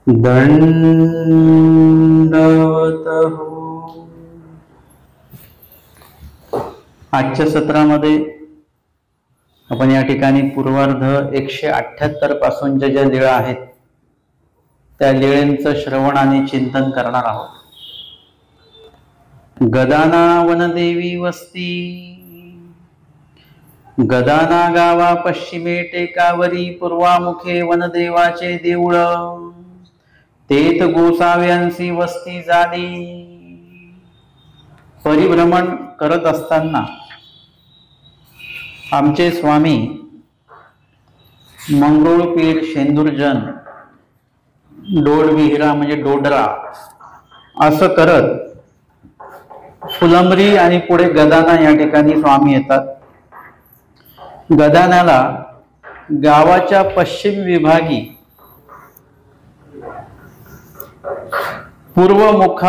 दंडवत हो. आजच्या सत्रामध्ये आपण या ठिकाणी पूर्वार्ध 178 पासूनच्या ज्या लीळा आहेत त्या लीळेंचं श्रवण आणि चिंतन करणार आहोत. गदाना वनदेवी वस्ती, गदाना गावा पश्चिमे टेकावरी, पूर्वामुखे वनदेवाचे देऊळ, तेथ गोसाव्यांची वस्ती झाली. परिभ्रमण करत असताना आमचे स्वामी मंगरुळपीर, शेंदुरजन, डोडविहिरा म्हणजे डोडरा असं करत फुलंब्री आणि पुढे गदाना या ठिकाणी स्वामी येतात. गदानाला गावाच्या पश्चिम विभागी पूर्वमुख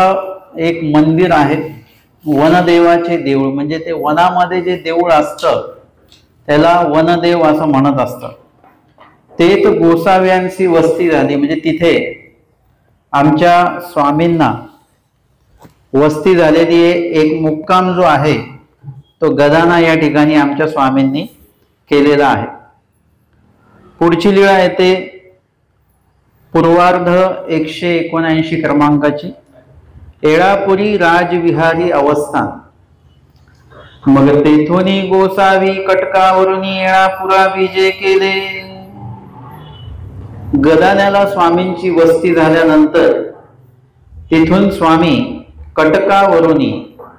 एक मंदिर आहे, वनदेवाचे देऊळ. म्हणजे ते वनामध्ये जे देऊळ असतं त्याला वनदेव असं म्हणत असतं. तेथ गोसाव्यांची वस्ती झाली, म्हणजे तिथे आमच्या स्वामींना वस्ती झालेली आहे. एक मुक्काम जो आहे तो गदाना या ठिकाणी आमच्या स्वामींनी केलेला आहे. पुढची लीळा येते पूर्वार्ध 179 क्रमांकाची. येळापुरी राजविहारी अवस्थान. मग तेथोनी गोसावी कटकावरून येळापुरा विजय केले. गदान्याला स्वामींची वस्ती झाल्यानंतर तिथून स्वामी कटकावरुनी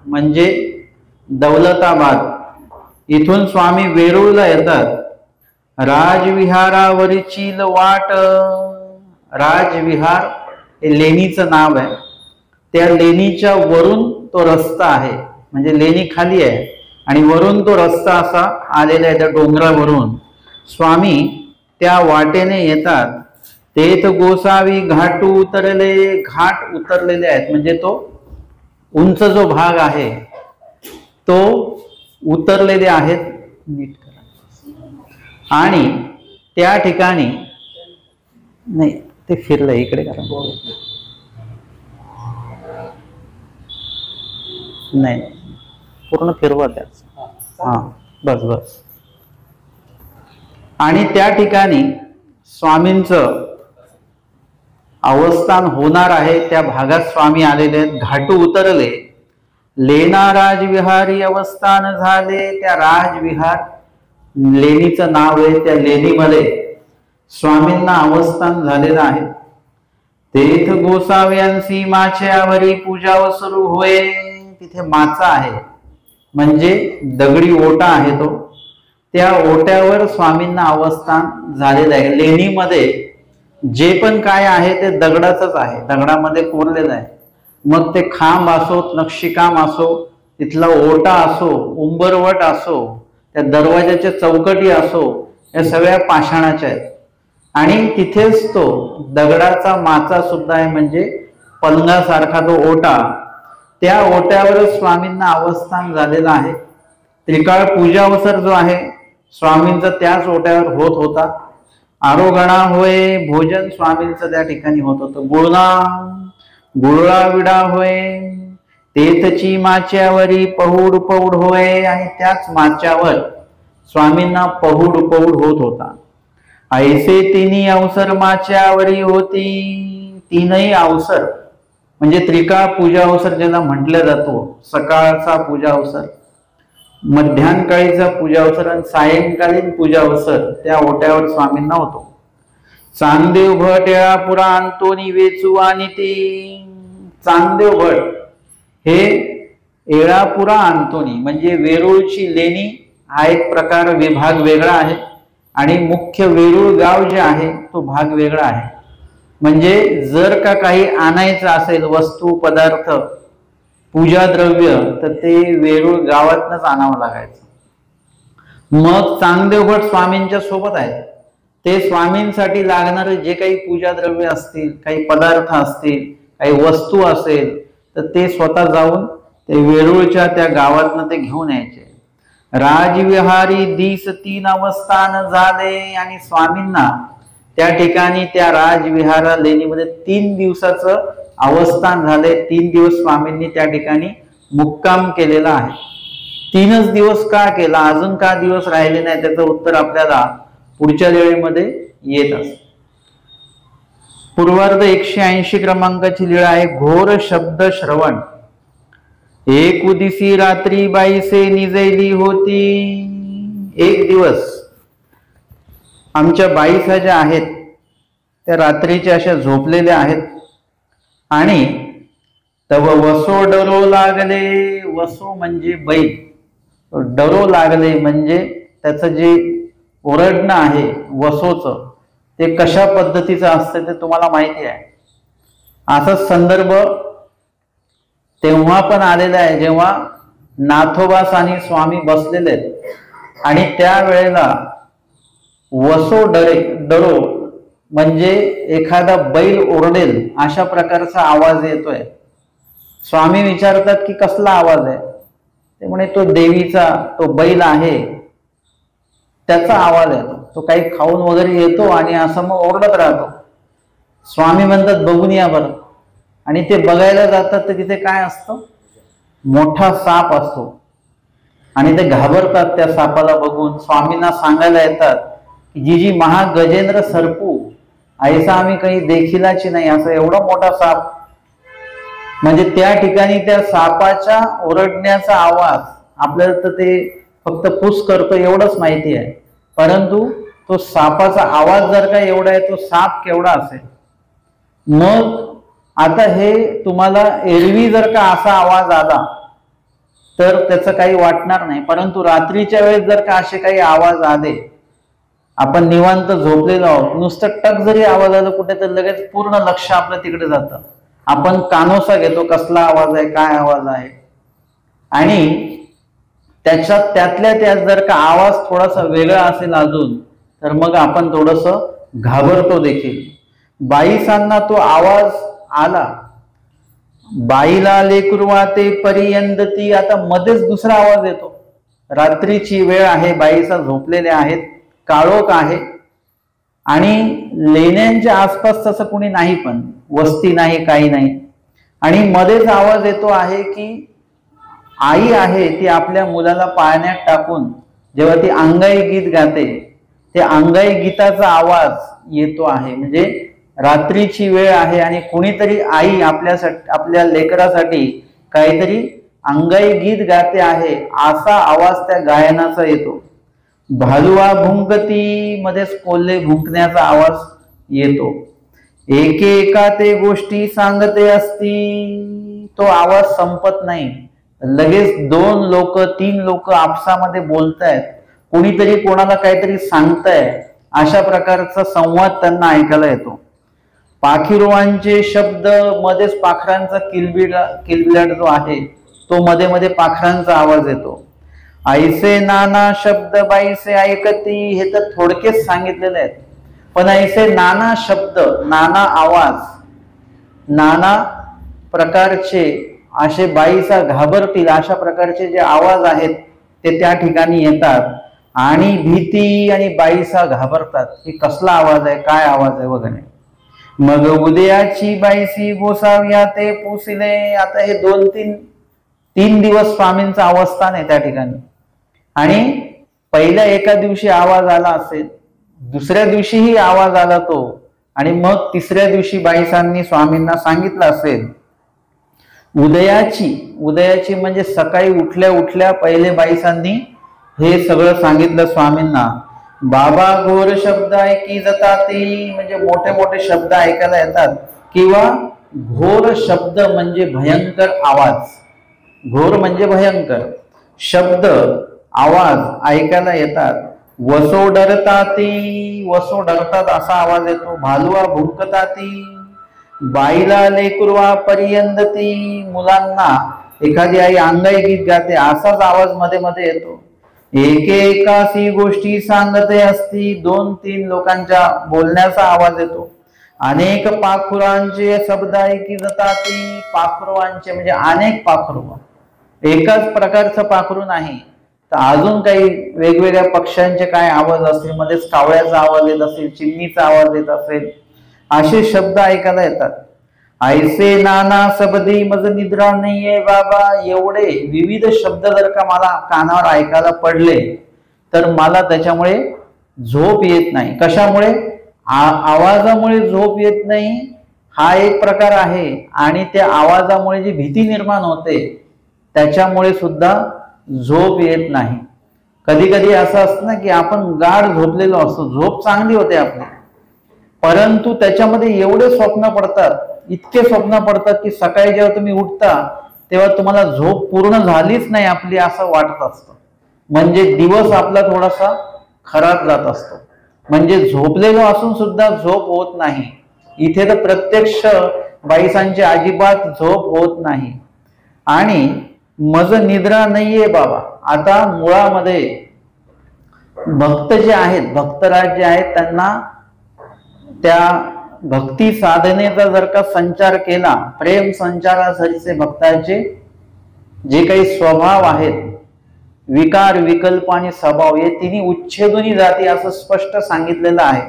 म्हणजे दौलताबाद इथून स्वामी वेरूळला येतात. राजविहारावरची वाट. राजविहार हे लेणीचं नाव आहे. त्या लेणीच्या वरून तो रस्ता आहे, म्हणजे लेणी खाली आहे आणि वरून तो रस्ता असा आलेला आहे. त्या डोंगरावरून स्वामी त्या वाटेने येतात. तेथ गोसावी घाटू उतरले. घाट उतरलेले आहेत म्हणजे तो उंच जो भाग आहे तो उतरलेले आहेत. नीट करा. आणि त्या ठिकाणी नाही, ते फिरलं इकडे करा. नाही, पूर्ण फिरवा त्याच. हा, बस बस. आणि त्या ठिकाणी स्वामींचं अवस्थान होणार आहे. त्या भागात स्वामी आलेले आहेत. घाटू उतरले. लेना राजविहारी अवस्थान झाले. त्या राजविहार लेणीचं नाव आहे. त्या लेणीमध्ये स्वामींना अवस्थान झालेलं आहे. तेथ गोसाव्यांची माच्यावरी पूजा सुरू होय. तिथे माचा आहे म्हणजे दगडी ओटा आहे तो. त्या ओट्यावर स्वामींना अवस्थान झालेलं आहे. लेणीमध्ये जे पण काय आहे ते दगडाचंच आहे, दगडामध्ये कोरलेलं आहे. मग ते खांब असो, नक्षीकाम असो, तिथला ओटा असो, उंबरवट असो, त्या दरवाजाच्या चौकटी असो, या सगळ्या पाषाणाच्या आहेत. आणि तिथेच तो दगडाचा माचा सुद्धा आहे म्हणजे पलंगासारखा तो ओटा. त्या ओट्यावरच स्वामींना अवस्थान झालेलं आहे. त्रिकाळ पूजावसर जो आहे स्वामींचा त्याच ओट्यावर होत होता. आरोगणा होय. भोजन स्वामींचं त्या ठिकाणी होत होतं. गुळा विडा होय. तेथची माच्यावरी पहुड पौड होय. आणि त्याच माच्यावर स्वामींना पहुड होत होता. ऐसे तिन्ही अवसर माच्यावरी होती. तीनही अवसर म्हणजे त्रिकाळ पूजा अवसर ज्याला म्हटलं जातो. सकाळचा पूजा अवसर, मध्यान्काळीचा पूजा अवसर आणि सायंकालीन पूजा अवसर त्या ओट्यावर स्वामींना होतो. चांगदेव भट येळापुरा अंतोनी वेचू आणि ते. चांगदेव भट हे येळापुरा अंतोनी म्हणजे वेरूळची लेणी हा एक प्रकार, विभाग वेगळा आहे. आणि मुख्य वेरूळ गाव जे आहे तो भाग वेगळा आहे. म्हणजे जर का काही आणायचं असेल, वस्तू पदार्थ पूजा द्रव्य, तर ते वेरूळ गावातनच आणावं लागायचं. मग चांगदेव भट स्वामींच्या सोबत आहेत. ते स्वामींसाठी लागणारे जे काही पूजा द्रव्य असतील, काही पदार्थ असतील, काही वस्तू असेल, तर ते स्वतः जाऊन ते वेरूळच्या त्या गावातनं ते घेऊन यायचे. राजविहारी दिस तीन अवस्थान झाले. आणि स्वामींना त्या ठिकाणी त्या राजविहार लेणीमध्ये 3 दिवसाचं अवस्थान झाले। 3 दिवस स्वामींनी त्या ठिकाणी मुक्काम केलेला आहे। 3च दिवस का केला, अजून का दिवस राहिले नाही, त्याचं उत्तर आपल्याला पुढच्या वेळेमध्ये येत असते। पूर्वार्ध 180 क्रमांकाची लीळा आहे घोर शब्द श्रवण। एक उदिसी रात्री बाईसे निजैली होती। एक दिवस आमच्या बाईसा ज्या आहेत त्या रात्रीच्या अशा झोपलेल्या आहेत आणि तव वसो डरो लागले। वसो म्हणजे बैल, डरो लागले म्हणजे त्याचं जे ओरडणं आहे वसोचं ते कशा पद्धतीचं असतं ते तुम्हाला माहिती आहे। असाच संदर्भ तेव्हा पण आलेला आहे जेव्हा नाथोबास आणि स्वामी बसलेले आहेत आणि त्यावेळेला वसो डरो म्हणजे एखादा बैल ओरडेल अशा प्रकारचा आवाज येतोय। स्वामी विचारतात की कसला आवाज आहे, ते म्हणे तो देवीचा तो बैल आहे त्याचा आवाज आहे, तो काही खाऊन वगैरे येतो आणि असं मग ओरडत राहतो। स्वामी म्हणतात बघून या बरं, आणि ते बघायला जातात तर तिथे काय असतं, मोठा साप असतो आणि ते घाबरतात त्या सापाला बघून। स्वामींना सांगायला येतात की जी महागजेंद्र सरपू ऐसा आम्ही काही देखिलाची नाही, असं एवढा मोठा साप। म्हणजे त्या ठिकाणी त्या सापाच्या ओरडण्याचा आवाज आपल्याला तर ते फक्त फुस करतो एवढंच माहिती आहे, परंतु तो सापाचा आवाज जर का एवढा आहे तो साप केवढा असेल। मग आता हे तुम्हाला एरवी जर का असा आवाज आला तर त्याचं काही वाटणार नाही, परंतु रात्रीच्या वेळेस जर का असे काही आवाज आले, आपण निवांत झोपलेलो आहोत, नुसतं टक जरी आवाज आला कुठे तर लगेच पूर्ण लक्ष आपलं तिकडे जातं। आपण कानोसा घेतो कसला आवाज आहे, काय आवाज आहे, आणि त्यातल्या त्यात जर का आवाज थोडासा वेगळा असेल अजून तर मग आपण थोडस घाबरतो देखील। बाईसांना तो आवाज आला, बाईला लेकरुवा ते परियंदती, आता मध्येच दुसरा आवाज येतो। रात्रीची वेळ आहे, बाईसा झोपलेल्या आहेत, काळोख आहे आणि लेण्यांच्या आसपास तसं कुणी नाही, पण वस्ती नाही, काही नाही, आणि मध्येच आवाज येतो आहे की आई आहे ती आपल्या मुलाला पाळण्यात टाकून जेव्हा ती अंगाई गीत गाते ते अंगाई गीताचा आवाज येतो आहे। म्हणजे रात्रीची वेळ आहे आणि कुणीतरी आई आपल्या लेकरासाठी काहीतरी अंगाई गीत गाते आहे असा आवाज त्या गायनाचा येतो। भालुआ भुंकती, मध्येच कोल्हे भुंकण्याचा आवाज येतो। एकेका ते गोष्टी सांगते असती, तो आवाज संपत नाही, लगेच 2 लोक 3 लोक आपसामध्ये बोलतायत, कोणीतरी कोणाला काहीतरी सांगताय, अशा प्रकारचा संवाद त्यांना ऐकायला येतो। पाखिरुवांचे शब्द, मध्येच पाखरांचा किलबिलाट जो आहे तो मध्ये मध्ये पाखरांचा आवाज येतो। ऐसे नाना शब्द बाईसे ऐकती, हे तर थोडकेच सांगितलेले आहेत, पण ऐसे नाना शब्द, नाना आवाज, नाना प्रकारचे असे बाईसा घाबरतील अशा प्रकारचे जे आवाज आहेत ते त्या ठिकाणी येतात आणि भीती आणि बाईसा घाबरतात की कसला आवाज आहे, काय आवाज आहे वगैरे। मग उदयाची बाईसी गोसाव्या ते पुसले, आता हे 2-3 दिवस स्वामींचा अवस्थान आहे त्या ठिकाणी, आणि पहिल्या एका दिवशी आवाज आला असेल, दुसऱ्या दिवशीही आवाज आला तो, आणि मग तिसऱ्या दिवशी बाईसांनी स्वामींना सांगितलं असेल। उदयाची म्हणजे सकाळी उठल्या उठल्या पहिले बाईसांनी हे सगळं सांगितलं स्वामींना। बाबा घोर शब्द ऐकी जाताती, म्हणजे मोठे मोठे शब्द ऐकायला येतात, किंवा घोर शब्द म्हणजे भयंकर आवाज, घोर म्हणजे भयंकर, शब्द आवाज ऐकायला येतात। वसो डरताती, वसो डरतात असा आवाज येतो। भालुआ भुंकताती, बाईला लेकरुवा परियंदती, मुलांना एखादी आई अंगाई गीत गाते असाच आवाज मध्ये मध्ये येतो। एकेकासी गोष्टी सांगते असती, 2-3 लोकांच्या बोलण्याचा आवाज येतो। अनेक पाखुरांचे शब्द ऐकी जाताती, पाखरुवांचे म्हणजे अनेक पाखरू, एकाच प्रकारचं पाखरू नाही तर अजून काही वेगवेगळ्या पक्ष्यांचे काय आवाज असतील, मध्येच कावळ्याचा आवाज येत असेल, चिमणीचा आवाज येत असेल, असे शब्द ऐकायला येतात. ऐसे नाना सबदी मज निद्रा नाहीये बाबा, एवढे विविध शब्द जर का मला कानावर ऐकायला पडले तर मला त्याच्यामुळे झोप येत नाही. कशामुळे? आवाजामुळे झोप येत नाही हा एक प्रकार आहे, आणि त्या आवाजामुळे जी भीती निर्माण होते त्याच्यामुळे सुद्धा झोप येत नाही. कधी कधी असं असतं ना की आपण गाढ झोपलेलो असतो, झोप चांगली होते आपली, परंतु त्याच्यामध्ये एवढे स्वप्न पडतात, इतके स्वप्न पडतात की सकाळी जेव्हा तुम्ही उठता तेव्हा तुम्हाला झोप पूर्ण झालीच नाही आपली असं वाटत असतं. म्हणजे दिवस आपला थोडासा खराब जात असतो. म्हणजे झोपलेलो असून सुद्धा झोप होत नाही. इथे तर प्रत्यक्ष बाईसांची अजिबात झोप होत नाही. आणि मज निद्रा नाहीये बाबा. आता मुळामध्ये भक्त जे आहेत, भक्तराज जे आहेत, त्यांना त्या भक्ती साधनेचा जर का संचार केला, प्रेम संचाराचे भक्ताचे जे काही स्वभाव आहेत, विकार विकल्प आणि स्वभाव, हे तिन्ही उच्छेदुनी जाती असं स्पष्ट सांगितलेलं आहे.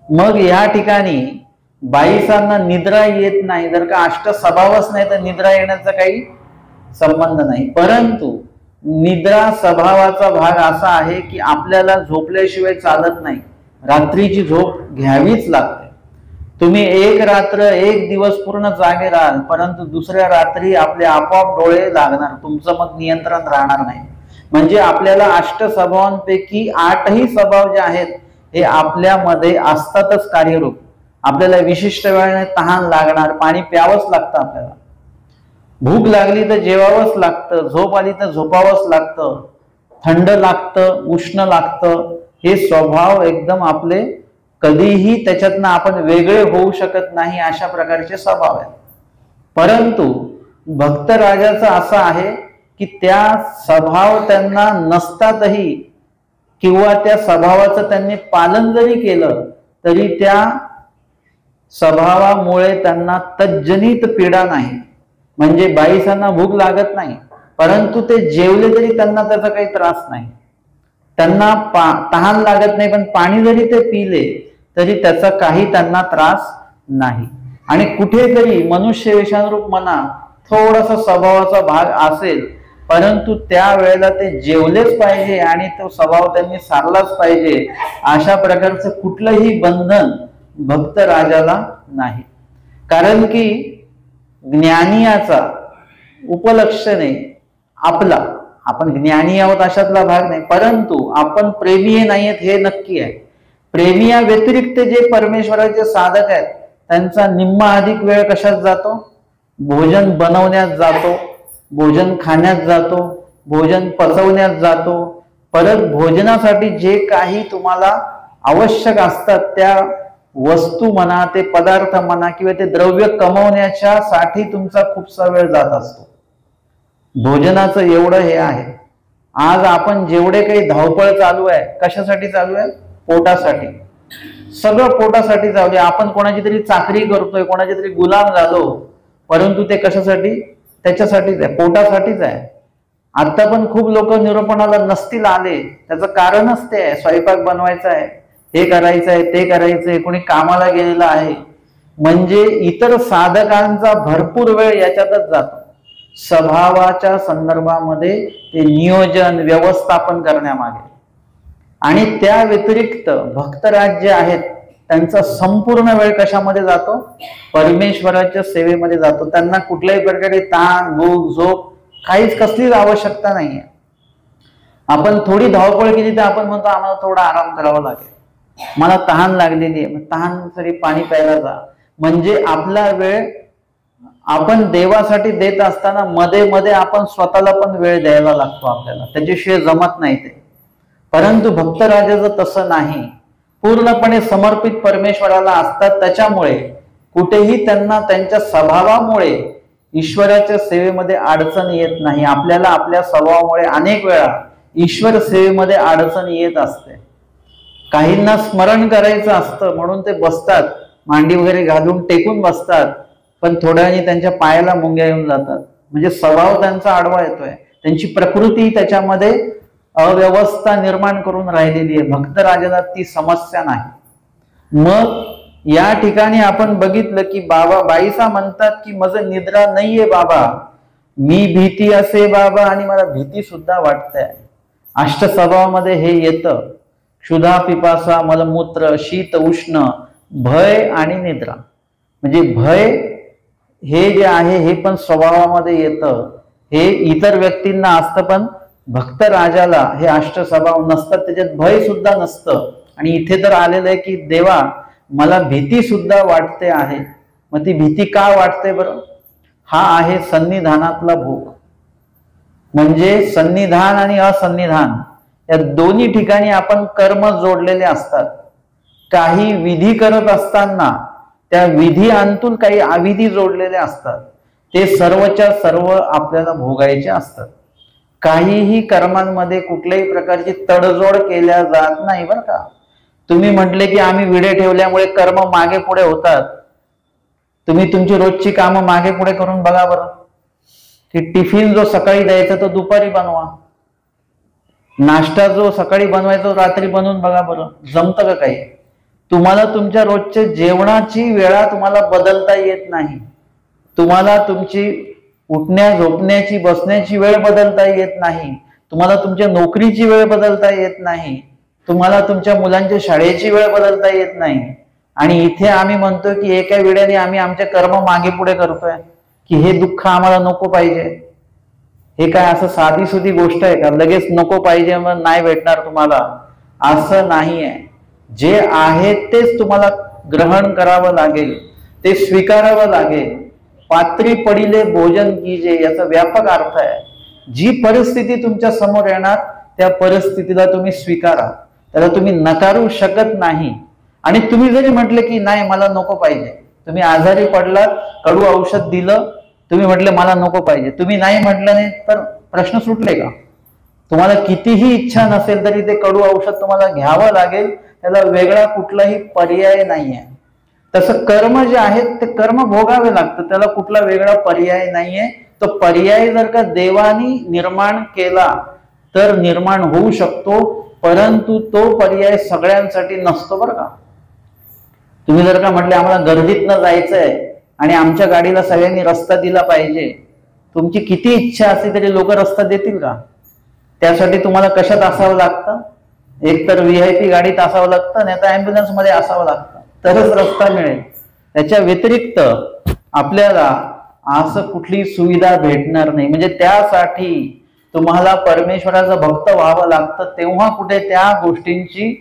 मग या ठिकाणी बाईसांना निद्रा येत नाही, जर का अष्ट स्वभावच नाही तर निद्रा येण्याचा काही संबंध नाही. परंतु निद्रा स्वभावाचा भाग असा आहे की आपल्याला झोपल्याशिवाय चालत नाही, रात्रीची झोप घ्यावीच लागते. तुम्ही एक रात्र एक दिवस पूर्ण जागे राहाल, परंतु दुसऱ्या रात्री आपले आपोआप डोळे लागणार, तुमचं मग नियंत्रण राहणार नाही. म्हणजे आपल्याला अष्ट स्वभावांपैकी 8ही स्वभाव जे आहेत हे आपल्यामध्ये असतातच कार्यरूप. आपल्याला विशिष्ट वेळेने तहान लागणार, पाणी प्यावंच लागतं, आपल्याला भूक लागली तर जेवावंच लागतं, झोप आली तर झोपावंच लागतं, थंड लागतं, उष्ण लागतं. हे स्वभाव एकदम आपले कधीही त्याच्यातनं आपण वेगळे होऊ शकत नाही, अशा प्रकारचे स्वभाव आहेत. परंतु भक्तराजाचा असा आहे की त्या स्वभाव त्यांना नसतातही, किंवा त्या स्वभावाचं त्यांनी पालन जरी केलं तरी त्या स्वभावामुळे त्यांना तज्जनित पीडा नाही. म्हणजे बाईसांना भूक लागत नाही, परंतु ते जेवले तरी त्यांना त्याचा काही त्रास नाही. त्यांना तहान लागत नाही, पण पाणी जरी ते पिले तरी त्याचा काही त्यांना त्रास नाही. आणि कुठेतरी मनुष्य विषाणूरूप मना थोडासा स्वभावाचा भाग असेल, परंतु त्या वेळेला ते जेवलेच पाहिजे आणि तो स्वभाव त्यांनी सारलाच पाहिजे, अशा प्रकारचं कुठलंही बंधन भक्त राजाला नाही. कारण की ज्ञानियाचा उपलक्षणे आपला, आपण ज्ञानी आहोत अशातला भाग नाही, परंतु आपण प्रेमीय नाहीयेत हे नक्की आहे. प्रेमिया व्यतिरिक्त जे परमेश्वराचे साधक आहेत त्यांचा निम्मा अधिक वेळ कशात जातो? भोजन बनवण्यात जातो, भोजन खाण्यात जातो, भोजन पचवण्यात जातो. परत भोजनासाठी जे काही तुम्हाला आवश्यक असतात त्या वस्तू म्हणा, ते पदार्थ म्हणा, किंवा ते द्रव्य कमवण्याच्या साठी तुमचा खूपसा वेळ जात असतो. भोजनाचं एवढं हे आहे. आज आपण जेवढे काही धावपळ चालू आहे, कशासाठी चालू आहे? पोटासाठी. सगळं पोटासाठी चालू आहे. आपण कोणाची तरी चाकरी करतोय, कोणाची तरी गुलाम झालो, परंतु ते कशासाठी? त्याच्यासाठीच आहे, पोटासाठीच आहे. आता पण खूप लोक निरूपणाला नसतील आले, त्याचं कारणच ते आहे, स्वयंपाक बनवायचा आहे, हे करायचं आहे, ते करायचंय, कोणी कामाला गेलेला आहे. म्हणजे इतर साधकांचा भरपूर वेळ याच्यातच जातो. स्वभावाच्या संदर्भामध्ये ते नियोजन व्यवस्थापन करण्यामागे. आणि त्या व्यतिरिक्त भक्तराज जे आहेत त्यांचा संपूर्ण वेळ कशामध्ये जातो? परमेश्वराच्या सेवेमध्ये जातो. त्यांना कुठल्याही प्रकारे ताण, भूक, झोप काहीच कसलीच आवश्यकता नाहीये. आपण थोडी धावपळ केली तर आपण म्हणतो आम्हाला थोडा आराम करावा लागेल, मला तहान लागलेली आहे, तहानसाठी पाणी प्यायला जा. म्हणजे आपला वेळ आपण देवासाठी देत असताना मध्ये मध्ये आपण स्वतःला पण वेळ द्यायला लागतो आपल्याला, त्याच्याशिवाय जमत नाही ते. परंतु भक्तराजाचं तसं नाही, पूर्णपणे समर्पित परमेश्वराला असतात. त्याच्यामुळे कुठेही त्यांना त्यांच्या स्वभावामुळे ईश्वराच्या सेवेमध्ये अडचण येत नाही. आपल्याला आपल्या स्वभावामुळे अनेक वेळा ईश्वर सेवेमध्ये अडचण येत असते. काहींना स्मरण करायचं असतं म्हणून ते बसतात, मांडी वगैरे घालून टेकून बसतात, पण थोड्या वेळाने त्यांच्या पायाला मुंग्या येऊन जातात. म्हणजे स्वभाव त्यांचा आडवा येतोय, त्यांची प्रकृती त्याच्यामध्ये अव्यवस्था निर्माण करून राहिलेली आहे. भक्तराजाला ती समस्या नाही. मग या ठिकाणी आपण बघितलं की बाबा बाईसा म्हणतात की माझं निद्रा नाहीये बाबा, मी भीती असे बाबा आणि मला भीती सुद्धा वाटते. अष्टसभामध्ये हे येतं, क्षुधा पिपासा मलमूत्र शीत उष्ण भय आणि निद्रा. म्हणजे भय हे जे आहे हे पण स्वभावामध्ये येतं, हे इतर व्यक्तींना असतं, पण भक्त राजाला हे अष्टस्वभाव नसतात, त्याच्यात भय सुद्धा नसतं. आणि इथे तर आलेलं आहे की देवा मला भीती सुद्धा वाटते आहे. मग ती भीती का वाटते बरं? हा आहे सन्निधानातला भोग. म्हणजे सन्निधान आणि असन्निधान या दोन्ही ठिकाणी आपण कर्म जोडलेले असतात. काही विधी करत असताना त्या विधी अंतून काही अविधी जोडलेले असतात, ते सर्वच्या सर्व आपल्याला भोगायचे असतात. काहीही कर्मांमध्ये कुठल्याही प्रकारची तडजोड केल्या जात नाही बरं का. तुम्ही म्हटले की आम्ही विडे ठेवल्यामुळे कर्म मागे पुढे होतात, तुम्ही तुमची रोजची कामं मागे पुढे करून बघा बरं. की टिफिन जो सकाळी द्यायचा तो दुपारी बनवा, नाश्ता जो सकाळी बनवायचा रात्री बनवून बघा बरं, जमतं का काही? तुम्हाला तुमच्या रोजच्या जेवणाची वेळा तुम्हाला बदलता येत नाही, तुम्हाला तुमची उठण्या झोपण्याची बसण्याची वेळ बदलता येत नाही, तुम्हाला तुमच्या नोकरीची वेळ बदलता येत नाही, तुम्हाला तुमच्या मुलांच्या शाळेची वेळ बदलता येत नाही. आणि इथे आम्ही म्हणतो की एका वेळेने आम्ही आमचे कर्म मागे पुढे करतोय की हे दुःख आम्हाला नको पाहिजे. हे काय असं साधी सुधी गोष्ट आहे का? लगेच नको पाहिजे मग नाही भेटणार तुम्हाला, असं नाहीये. जे आहे तेच तुम्हाला ग्रहण करावं लागेल, ते स्वीकारावं लागेल. पात्री पडिले भोजन कीजे याचा व्यापक अर्थ आहे. जी परिस्थिती तुमच्या समोर येणार त्या परिस्थितीला तुम्ही स्वीकारा, त्याला तुम्ही नकारू शकत नाही. आणि तुम्ही जरी म्हटले की नाही मला नको पाहिजे, तुम्ही आजारी पडलात, कडू औषध दिलं, तुम्ही म्हटले मला नको पाहिजे, तुम्ही नाही म्हटलं नाही तर प्रश्न सुटले का? तुम्हाला कितीही इच्छा नसेल तरी ते कडू औषध तुम्हाला घ्यावं लागेल, त्याला वेगळा कुठलाही पर्याय नाहीये. तसं कर्म जे आहेत ते कर्म भोगावे लागतं, त्याला कुठला वेगळा पर्याय नाहीये. तो पर्याय जर का देवानी निर्माण केला तर निर्माण होऊ शकतो, परंतु तो पर्याय सगळ्यांसाठी नसतो बरं का. तुम्ही जर का म्हटले आम्हाला गर्दीतनं जायचंय आणि आमच्या गाडीला सगळ्यांनी रस्ता दिला पाहिजे, तुमची किती इच्छा असली तरी लोक रस्ता देतील का? त्यासाठी तुम्हाला कशात असावं लागतं? एक तर VIP गाडीत असावं लागतं, नाही तर ऍम्ब्युलन्स मध्ये असावं लागतं, तरच रस्ता मिळेल. त्याच्या व्यतिरिक्त आपल्याला असं कुठली सुविधा भेटणार नाही. म्हणजे त्यासाठी तुम्हाला परमेश्वराचं भक्त व्हावं लागतं, तेव्हा कुठे त्या गोष्टींची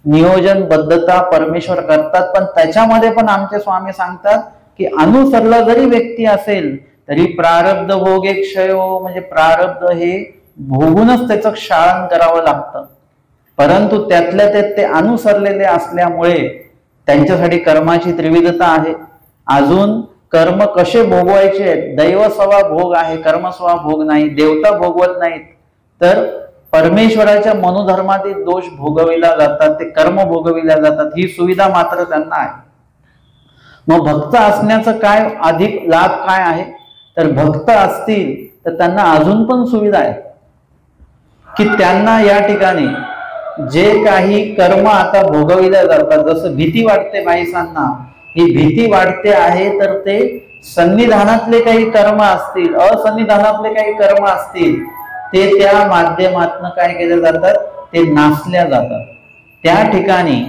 नियोजनबद्धता परमेश्वर करतात. पण त्याच्यामध्ये पण आमचे स्वामी सांगतात की अनुसरला जरी व्यक्ती असेल तरी प्रारब्ध भोगे क्षयो, म्हणजे प्रारब्ध हे भोगूनच त्याचं क्षालन करावं लागतं. परंतु त्यातल्या त्यात ते अनुसरलेले असल्यामुळे त्यांच्यासाठी कर्माची त्रिविधता आहे. अजून कर्म कसे भोगवायचे? दैवस्वा भोग आहे, कर्मस्वा भोग नाही. देवता भोगवत नाहीत, तर परमेश्वराच्या मनोधर्मातील दोष भोगविला जातात, ते कर्म भोगविल्या जातात. ही सुविधा मात्र त्यांना आहे. मग भक्त असण्याचं काय अधिक लाभ काय आहे? तर भक्त असतील तर त्यांना अजून पण सुविधा आहे की त्यांना या ठिकाणी जे काही कर्म आता भोगविल्या जातात, जसं भीती वाटते बाईसांना, ही भीती वाटते आहे, तर ते सन्निधानातले काही कर्म असतील, असन्निधानातले काही कर्म असतील, ते त्या माध्यमातून काय केले जातात, ते नासल्या जातात. त्या ठिकाणी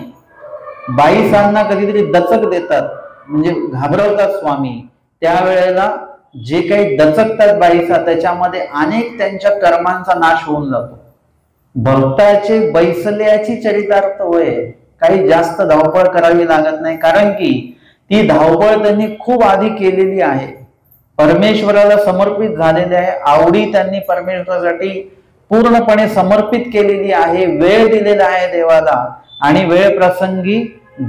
बाईसांना कधीतरी दचक देतात, म्हणजे घाबरवतात स्वामी. त्यावेळेला जे काही दचकतात बाईसा, त्याच्यामध्ये अनेक त्यांच्या कर्मांचा नाश होऊन जातो. भक्ताचे बैसल्याची चरितार्थ होय, काही जास्त धावपळ करावी लागत नाही, कारण की ती धावपळ त्यांनी खूप आधी केलेली आहे, परमेश्वराला समर्पित झालेले आहे. आवडी त्यांनी परमेश्वरासाठी पूर्णपणे समर्पित केलेली आहे, वेळ दिलेला आहे देवाला, आणि वेळ प्रसंगी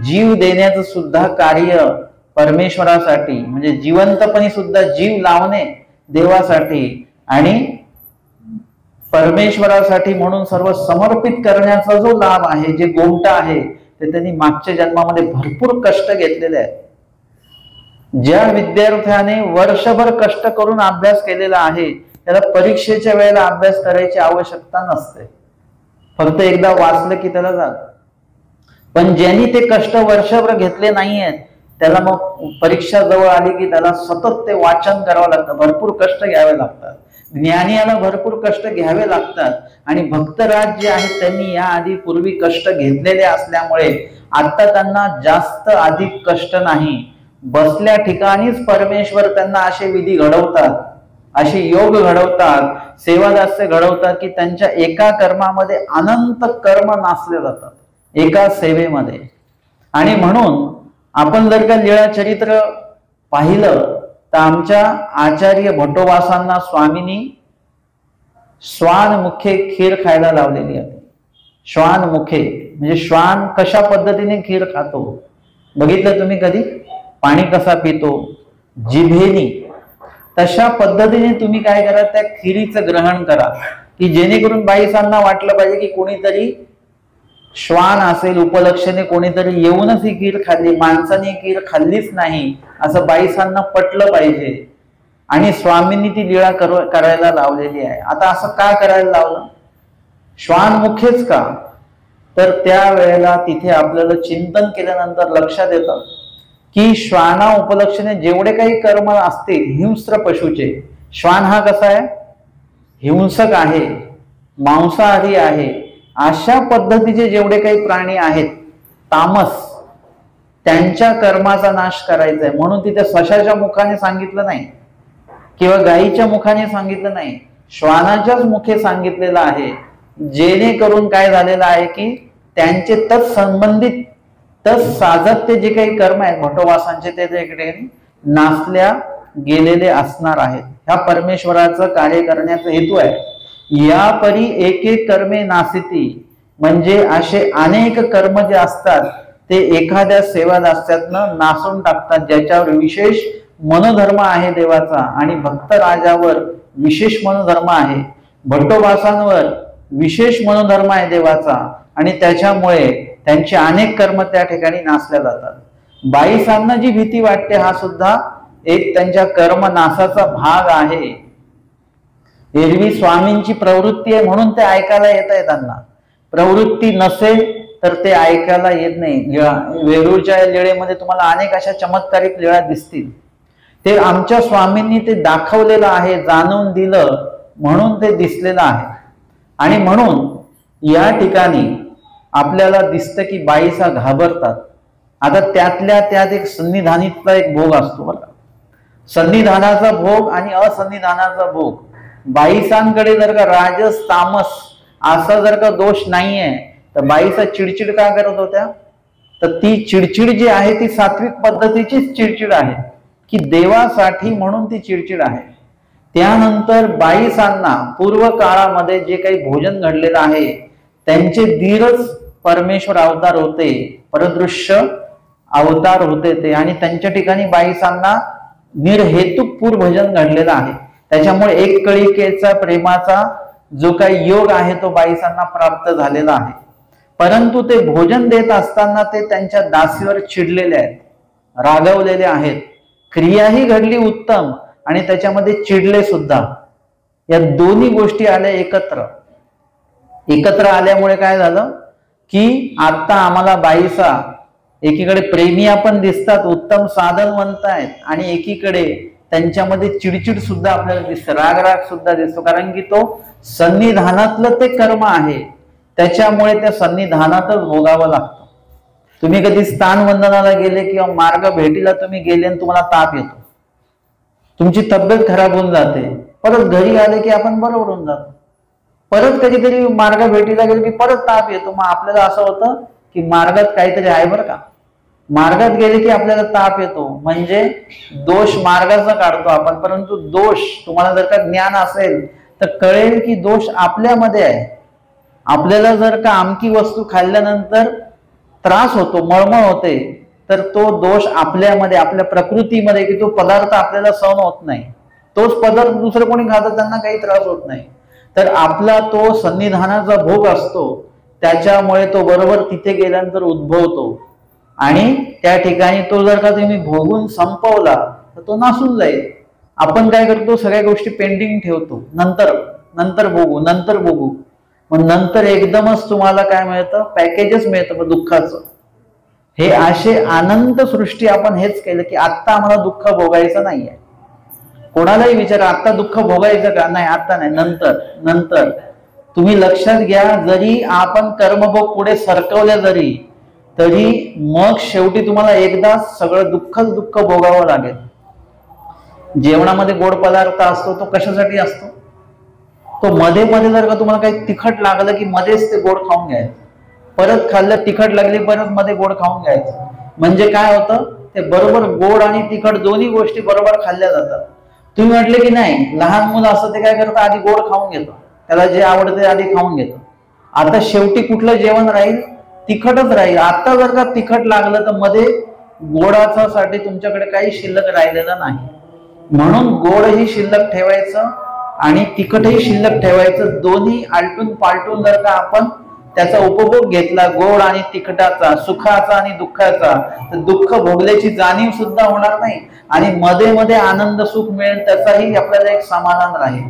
जीव देण्याचं सुद्धा कार्य परमेश्वरासाठी, म्हणजे जिवंतपणे सुद्धा जीव लावणे देवासाठी आणि परमेश्वरासाठी म्हणून सर्व समर्पित करण्याचा जो लाभ आहे, जे गोमटा आहे, ते त्यांनी मागच्या जन्मामध्ये भरपूर कष्ट घेतलेले आहेत. ज्या विद्यार्थ्याने वर्षभर कष्ट करून अभ्यास केलेला आहे त्याला परीक्षेच्या वेळेला अभ्यास करायची आवश्यकता नसते. फक्त एकदा वाचलं की त्याला जात. पण ज्यांनी ते कष्ट वर्षभर घेतले नाहीयेत त्याला मग परीक्षा जवळ आली की त्याला सतत ते वाचन करावं लागतं, भरपूर कष्ट घ्यावे लागतात. ज्ञानीला भरपूर कष्ट घ्यावे लागतात. आणि भक्तराज जे आहेत त्यांनी या आधी पूर्वी कष्ट घेतलेले असल्यामुळे आता त्यांना जास्त अधिक कष्ट नाही. बसल्या ठिकाणीच परमेश्वर त्यांना असे विधी घडवतात, असे योग घडवतात, सेवादास्य घडवतात की त्यांच्या एका कर्मामध्ये अनंत कर्म नासले जातात एका सेवेमध्ये. आणि म्हणून आपण जर का लीळा चरित्र पाहिलं तर आमच्या आचार्य भट्टोबासांना स्वामींनी श्वान मुखे खीर खायला लावलेली आहे. श्वान मुखे म्हणजे श्वान कशा पद्धतीने खीर खातो बघितलं तुम्ही कधी? पाणी कसा पितो जिभेनी, तशा पद्धतीने तुम्ही काय करा, त्या खिरीचं ग्रहण करा की जेणेकरून बाईसांना वाटलं पाहिजे की कोणीतरी श्वान असेल, उपलक्षणे कोणीतरी येऊनच ही खीर खाल्ली, माणसाने खीर खाल्लीच नाही असं बाईसांना पटलं पाहिजे. आणि स्वामींनी ती लीळा करायला लावलेली आहे. आता असं का करायला लावलं? श्वान मुखेच का? तर त्यावेळेला तिथे आपल्याला चिंतन केल्यानंतर लक्षात येतं की श्वाना उपलक्षणे जेवढे काही कर्म असतील हिंस्र पशुचे, श्वान हा कसा आहे? हिंसक आहे, मांसाहारी आहे. अशा पद्धतीचे जेवढे काही प्राणी आहेत तामस, त्यांच्या कर्माचा नाश करायचा आहे. म्हणून तिथे सशाच्या मुखाने सांगितलं नाही किंवा गायीच्या मुखाने सांगितलं नाही, श्वानाच्याच मुखे सांगितलेलं आहे. जेणेकरून काय झालेलं आहे की त्यांचे तत्संबंधित तत्साधक जे काही कर्म आहेत भट्टोबासांचे ते नासल्या गेलेले असणार आहेत. ह्या परमेश्वराचं कार्य करण्याचा हेतू आहे. या परी एक एक कर्मे नासिती म्हणजे असे अनेक कर्म जे असतात ते एखाद्या सेवादास्यातनं नासून टाकतात, ज्याच्यावर विशेष मनोधर्म आहे देवाचा. आणि भक्त राजावर विशेष मनोधर्म आहे, भट्टोबासांवर विशेष मनोधर्म आहे देवाचा. आणि त्याच्यामुळे त्यांचे अनेक कर्म त्या ठिकाणी नासल्या जातात. बाईसांना जी भीती वाटते हा सुद्धा एक त्यांच्या कर्म नासाचा भाग आहे. एरवी स्वामींची प्रवृत्ती आहे म्हणून ते ऐकायला येत आहे. त्यांना प्रवृत्ती नसेल तर ते ऐकायला येत नाही. वेरूळच्या लीळेमध्ये तुम्हाला अनेक अशा चमत्कारिक लीळा दिसतील. ते आमच्या स्वामींनी ते दाखवलेलं आहे, जाणून दिलं म्हणून ते दिसलेलं आहे. आणि म्हणून या ठिकाणी आपल्याला दिसतं की बाईसा घाबरतात. आता त्यातल्या त्यात एक सन्निधानीचा एक भोग असतो बरं. सन्निधानाचा भोग आणि असन्निधानाचा भोग. बाईसांकडे जर का राजस तामस असा जर का दोष नाहीये तर बाईसा चिडचिड का करत होत्या? तर ती चिडचिड जी आहे ती सात्विक पद्धतीचीच चिडचिड आहे की देवासाठी म्हणून ती चिडचिड आहे. त्यानंतर बाईसांना पूर्व काळामध्ये जे काही भोजन घडलेलं आहे त्यांचे धीरच परमेश्वर अवतार होते, परदृश्य अवतार होते ते. आणि त्यांच्या ठिकाणी बाईसांना निर्हेतुक पूर भजन घडलेलं आहे. त्याच्यामुळे एक कळिकेचा प्रेमाचा जो काही योग आहे तो बाईसांना प्राप्त झालेला आहे. परंतु ते भोजन देत असताना ते त्यांच्या दासीवर चिडलेले आहेत, रागवलेले आहेत. क्रियाही घडली उत्तम आणि त्याच्यामध्ये चिडले सुद्धा. या दोन्ही गोष्टी आल्या एकत्र आल्यामुळे काय झालं की आता आम्हाला बाईसा एकीकडे प्रेमी आपण दिसतात, उत्तम साधन म्हणतायत, आणि एकीकडे त्यांच्यामध्ये चिडचिड सुद्धा आपल्याला दिसतं, राग सुद्धा दिसतो. कारण की तो सन्निधानातलं ते कर्म आहे, त्याच्यामुळे त्या सन्निधानातच भोगावं लागतं. तुम्ही कधी स्थान वंदनाला गेले किंवा मार्ग भेटीला तुम्ही गेले आणि तुम्हाला ताप येतो, तुमची तब्येत खराब होऊन जाते, परत घरी आले की आपण बरोबर होऊन जातो. परत कधीतरी मार्ग भेटीला गेलो की परत ताप येतो. मग आपल्याला असं होतं की मार्गात काहीतरी आहे बरं का. मार्गात गेले की आपल्याला ताप येतो, म्हणजे दोष मार्गाचा काढतो आपण. परंतु दोष तुम्हाला जर का ज्ञान असेल तर कळेल की दोष आपल्यामध्ये आहे. आपल्याला जर का आमकी वस्तू खाल्ल्यानंतर त्रास होतो, मळमळ होते, तर तो दोष आपल्यामध्ये, आपल्या प्रकृतीमध्ये, की तो पदार्थ आपल्याला सहन होत नाही. तोच पदार्थ दुसरं कोणी खातं त्यांना काही त्रास होत नाही. तर आपला तो सन्निधानाचा भोग असतो, त्याच्यामुळे तो बरोबर तिथे गेल्यानंतर उद्भवतो. आणि त्या ठिकाणी तो जर का तुम्ही भोगून संपवला तर तो नासून जाईल. आपण काय करतो, सगळ्या गोष्टी पेंडिंग ठेवतो, नंतर बघू. मग नंतर एकदमच तुम्हाला काय मिळतं, पॅकेजच मिळतं मग दुःखाचं. हे असे अनंत सृष्टी आपण हेच केलं की आत्ता आम्हाला दुःख भोगायचं नाहीये. कोणालाही विचारा आत्ता दुःख भोगायचं का, नाही आता नाही, नंतर नंतर. तुम्ही लक्षात घ्या, जरी आपण कर्मभोग पुढे सरकवले जरी तरी मग शेवटी तुम्हाला एकदा सगळं दुःखच दुःख भोगावं लागेल. जेवणामध्ये गोड पदार्थ असतो तो कशासाठी असतो, तो मध्ये मध्ये जर का तुम्हाला काही तिखट लागलं की मध्येच ते गोड खाऊन घ्यायचं, परत खाल्लं तिखट लागली परत मध्ये गोड खाऊन घ्यायचं. म्हणजे काय होतं, ते बरोबर गोड आणि तिखट दोन्ही गोष्टी बरोबर खाल्ल्या जातात. तुम्ही म्हटले की नाही, लहान मुलं असतं ते काय करतं, आधी गोड खाऊन घेतं, त्याला जे आवडतं ते आधी खाऊन घेतं. आता शेवटी कुठलं जेवण राहील, तिखटच राहील. आता जर का तिखट लागलं तर मध्ये गोडाचा साठी तुमच्याकडे काही शिल्लक राहिलेलं नाही. म्हणून गोडही शिल्लक ठेवायचं आणि तिखटही शिल्लक ठेवायचं. दोन्ही आलटून पालटून जर का आपण त्याचा उपभोग घेतला, गोड आणि तिखटाचा, सुखाचा आणि दुःखाचा, तर दुःख भोगल्याची जाणीव सुद्धा होणार नाही आणि मध्ये मध्ये आनंद सुख मिळेल त्याचाही आपल्याला एक समाधान राहील.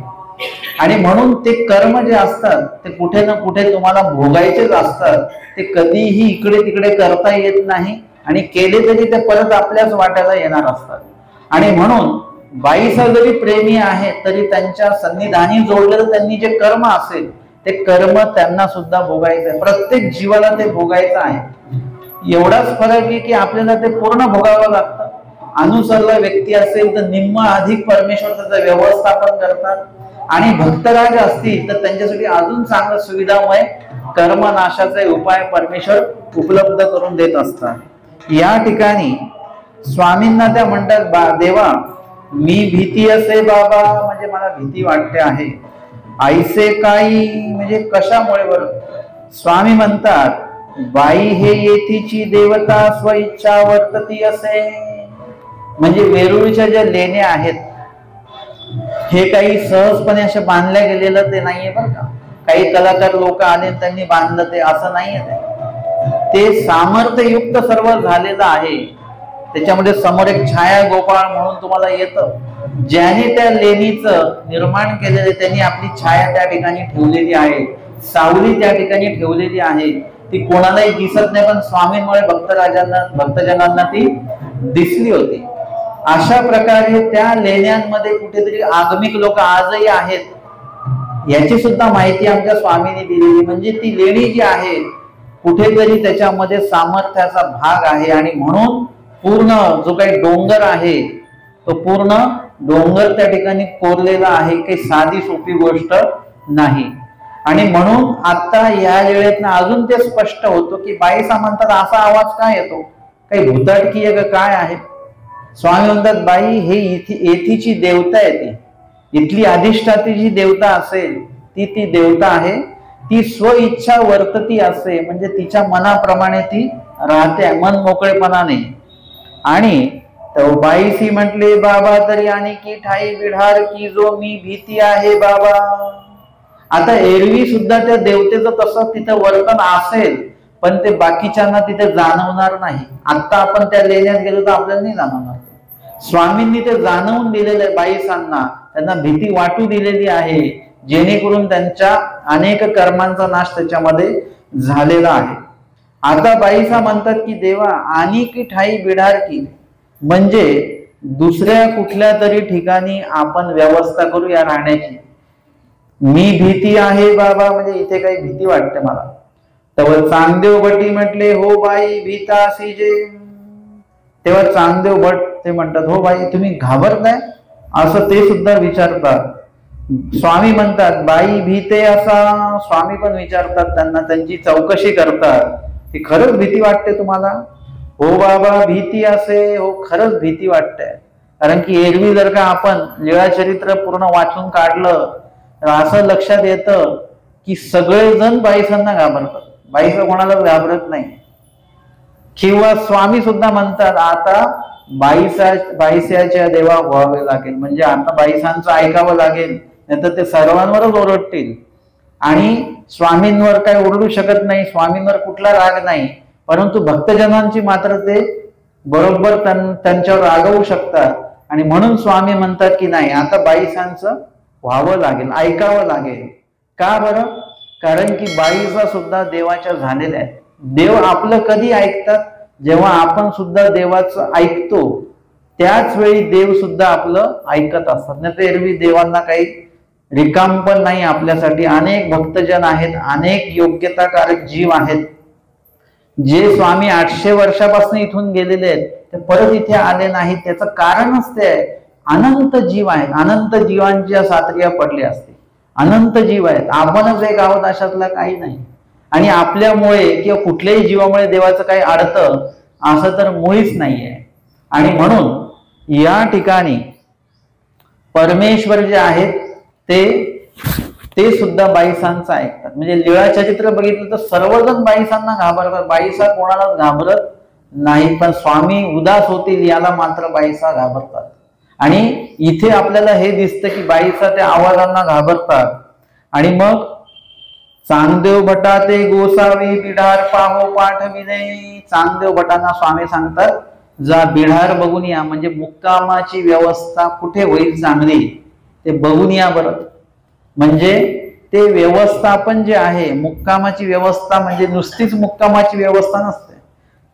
आणि म्हणून ते कर्म जे असतात ते कुठे ना कुठे तुम्हाला भोगायचेच असतात. ते कधीही इकडे तिकडे करता येत नाही आणि केले तरी ते परत आपल्याच वाट्याला येणार असतात. आणि म्हणून बाईसा जरी प्रेमी आहे तरी त्यांच्या सन्निधानी जोडलेलं त्यांनी जे कर्म असेल ते कर्म त्यांना सुद्धा भोगायचं आहे. प्रत्येक जीवाला ते भोगायचं आहे. एवढाच फरक आहे की आपल्याला ते पूर्ण भोगावं लागतं. अनुसरला व्यक्ती असेल तर निम्म अधिक परमेश्वर त्याचं व्यवस्थापन करतात आणि भक्तराज असतील तर त्यांच्यासाठी अजून चांगलं सुविधामय कर्मनाशाचे उपाय परमेश्वर उपलब्ध करून देत असतात. या ठिकाणी स्वामींना त्या म्हणतात, देवा मी भीती असे बाबा, म्हणजे मला भीती वाटते आहे. आईसे काही म्हणजे कशामुळे बरं. स्वामी म्हणतात, बाई हे येथीची देवता स्वइच्छा वर्तती असे. म्हणजे वेरूळच्या ज्या लेण्या आहेत हे काही सहजपणे असे बांधल्या गेलेलं ते नाहीये बरं का. काही कलाकार लोक आले त्यांनी बांधलं ते असं नाहीये. ते सामर्थ्ययुक्त सर्व झालेलं आहे. त्याच्यामध्ये समोर एक छाया गोपाळ म्हणून तुम्हाला येतं. ज्याने त्या लेणीचं निर्माण केलेलं त्यांनी आपली छाया त्या ठिकाणी ठेवलेली आहे, सावली त्या ठिकाणी ठेवलेली आहे. ती कोणालाही दिसत नाही पण स्वामींमुळे भक्तजनांना ती दिसली होती. अशा प्रकारे त्या लेण्यांमध्ये कुठेतरी आगमिक लोक आजही आहेत याची सुद्धा माहिती आमच्या स्वामींनी दिलेली. म्हणजे ती लेणी जी आहे कुठेतरी त्याच्यामध्ये सामर्थ्याचा भाग आहे आणि म्हणून पूर्ण जो काही डोंगर आहे तो पूर्ण डोंगर त्या ठिकाणी कोरलेला आहे. काही साधी सोपी गोष्ट नाही. आणि म्हणून आता या वेळेत अजून ते स्पष्ट होतो की बाई म्हणतात असा आवाज काय येतो, काही भूताटकी आहे का काय आहे. स्वामी म्हणतात, बाई हे येथीची देवता आहे, ती इथली अधिष्ठाती जी देवता असेल ती देवता आहे. ती स्वइच्छा वर्तती असे, म्हणजे तिच्या मनाप्रमाणे ती राहते मन मोकळेपणाने. आणि बाईसी म्हटले, बाबा तरी आणि की ठाई बिढार की जो मी भीती आहे बाबा. आता एरवी सुद्धा त्या देवतेचं तसं तिथं वर्तन असेल पण ते बाकीच्यांना तिथे जाणवणार नाही. आता आपण त्या लेण्यात गेलो तर आपल्याला नाही जाणवणार. स्वामींनी ते जाणवून दिलेले बाईसांना, त्यांना भीती वाटू दिलेली आहे जेणेकरून त्यांच्या अनेक कर्मांचा नाश त्याच्यामध्ये झालेला आहे. आता बाईसा म्हणतात की देवा आणि की ठाई बिढार की, म्हणजे दुसऱ्या कुठल्या तरी ठिकाणी आपण व्यवस्था करूया राहण्याची. मी भीती आहे बाबा, म्हणजे इथे काही भीती वाटते मला. तेव्हा चांगदेव भटी म्हटले, हो बाई भीतासी जे. तेव्हा चांगदेव भट ते म्हणतात, हो बाई तुम्ही घाबरताय, असं ते सुद्धा विचारतात. स्वामी म्हणतात, बाई भीते असा. स्वामी पण विचारतात त्यांना, त्यांची चौकशी करतात की खरंच भीती वाटते तुम्हाला. हो बाबा भीती असे, हो खरंच भीती वाटते. कारण की एरवी जर का आपण लीळाचरित्र पूर्ण वाचून काढलं तर असं लक्षात येतं की सगळेजण बाईसांना घाबरतात, बाईसा कोणालाच घाबरत नाही. किंवा स्वामी सुद्धा म्हणतात, आता बाईसाच्या देवा व्हावे लागेल, म्हणजे आता बाईसांचं ऐकावं लागेल, नाहीतर ते सर्वांवरच ओरडतील. आणि स्वामींवर काय ओरडू शकत नाही, स्वामींवर कुठला राग नाही, परंतु भक्तजनांची मात्र ते बरोबर त्यांच्यावर रागवू शकतात. आणि म्हणून स्वामी म्हणतात की नाही, आता बाईसांचं व्हावं लागेल, ऐकावं लागेल. का बरं? कारण की बाईसा सुद्धा देवाच्या झालेल्या आहेत. देव आपलं कधी ऐकतात? जेव्हा आपण सुद्धा देवाचं ऐकतो त्याच वेळी देव सुद्धा आपलं ऐकत असतात. नाही तर एरवी देवांना काही रिकाम पण नाही आपल्यासाठी. अनेक भक्तजन आहेत, अनेक योग्यताकारक जीव आहेत, जे स्वामी 800 वर्षापासून इथून गेलेले आहेत, ते परत इथे आले नाहीत. त्याचं कारणच ते आहे, अनंत जीव आहेत, अनंत जीवांच्या सात्रिया पडल्या असते, अनंत जीव आहेत. आपणच एक आहोत अशातला काही नाही. आणि आपल्यामुळे किंवा कुठल्याही जीवामुळे देवाचं काही अडतं असं तर मुळीच नाहीये. आणि म्हणून या ठिकाणी परमेश्वर जे आहेत ते सुद्धा बाईसांचं ऐकतात. म्हणजे लीळा चरित्र बघितलं तर सर्वजण बाईसांना घाबरतात, बाईसा कोणालाच घाबरत नाही. पण स्वामी उदास होतील याला मात्र बाईसा घाबरतात. आणि इथे आपल्याला हे दिसतं की बाईसा त्या आवाजांना घाबरतात. आणि मग चांगदेव भटा ते गोसावी बिढार पाहो पाठविले. चांगदेव भटांना स्वामी सांगतात, जा बिढार बघून या, म्हणजे मुक्कामाची व्यवस्था कुठे होईल चांगली ते बघून या बरं. म्हणजे ते व्यवस्थापन जे आहे, मुक्कामाची व्यवस्था म्हणजे नुसतीच मुक्कामाची व्यवस्था नसते,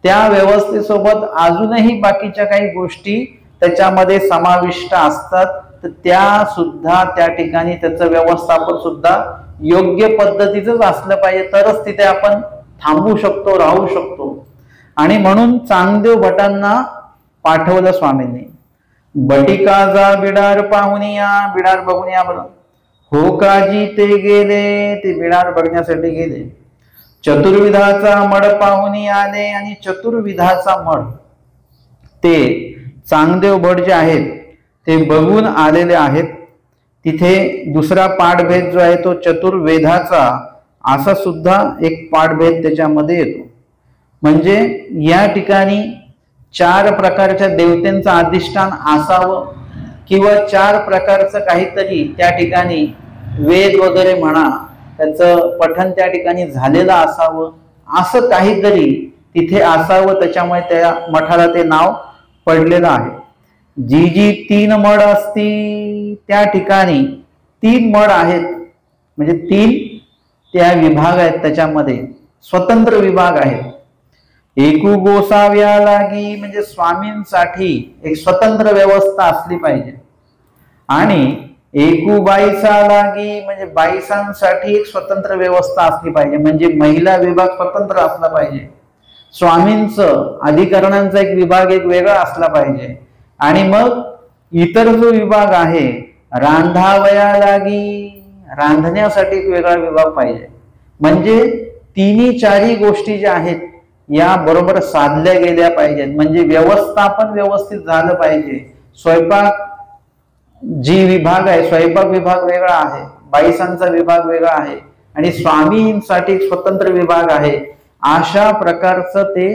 त्या व्यवस्थेसोबत अजूनही बाकीच्या काही गोष्टी त्याच्यामध्ये समाविष्ट असतात. तर त्या सुद्धा त्या ठिकाणी त्याचं व्यवस्थापन सुद्धा योग्य पद्धतीचंच असलं पाहिजे, तरच तिथे आपण थांबू शकतो, राहू शकतो. आणि म्हणून चांगदेव भटांना पाठवलं स्वामींनी. बटिका जा बिडार पाहुनी या, बिडार बघून या बरं. हो काजी ते गेले, ते बिडार बघण्यासाठी गेले. चतुर्विधाचा मड पाहुनी आले, आणि चतुर्विधाचा मड ते चांगदेव भट जे आहेत ते बघून आलेले आहेत. तिथे दुसरा पाठभेद जो आहे तो चतुर्वेदाचा असा सुद्धा एक पाठभेद त्याच्यामध्ये येतो. म्हणजे या ठिकाणी 4 प्रकारच्या देवतेंचं अधिष्ठान असावं, किंवा 4 प्रकारचं काहीतरी त्या ठिकाणी वेद वगैरे म्हणा त्याचं पठण त्या ठिकाणी झालेलं असावं, असं काहीतरी तिथे असावं. त्याच्यामुळे त्या मठाला ते नाव पडलेलं आहे. जी जी 3 मड असती, त्या ठिकाणी 3 मड आहेत. म्हणजे 3 त्या विभाग आहेत, त्याच्यामध्ये स्वतंत्र विभाग आहेत. एकू गोसाव्या लागी, म्हणजे स्वामींसाठी एक स्वतंत्र व्यवस्था असली पाहिजे. आणि एकू बाईसा लागी, म्हणजे बाईसांसाठी एक स्वतंत्र व्यवस्था असली पाहिजे. म्हणजे महिला विभाग स्वतंत्र असला पाहिजे. स्वामींचं अधिकरणांचा एक विभाग एक वेगळा असला पाहिजे. आणि मग इतर जो विभाग आहे रांधावया लागी, रांधण्यासाठी एक वेगळा विभाग पाहिजे. म्हणजे 3-4 गोष्टी ज्या आहेत या बरोबर साधल्या गेल्या पाहिजेत. म्हणजे व्यवस्थापन व्यवस्थित झालं पाहिजे. स्वयंपाक जी विभाग आहे, स्वयंपाक विभाग वेगळा आहे, बाईसांचा विभाग वेगळा आहे, आणि स्वामींसाठी स्वतंत्र विभाग आहे. अशा प्रकारचं ते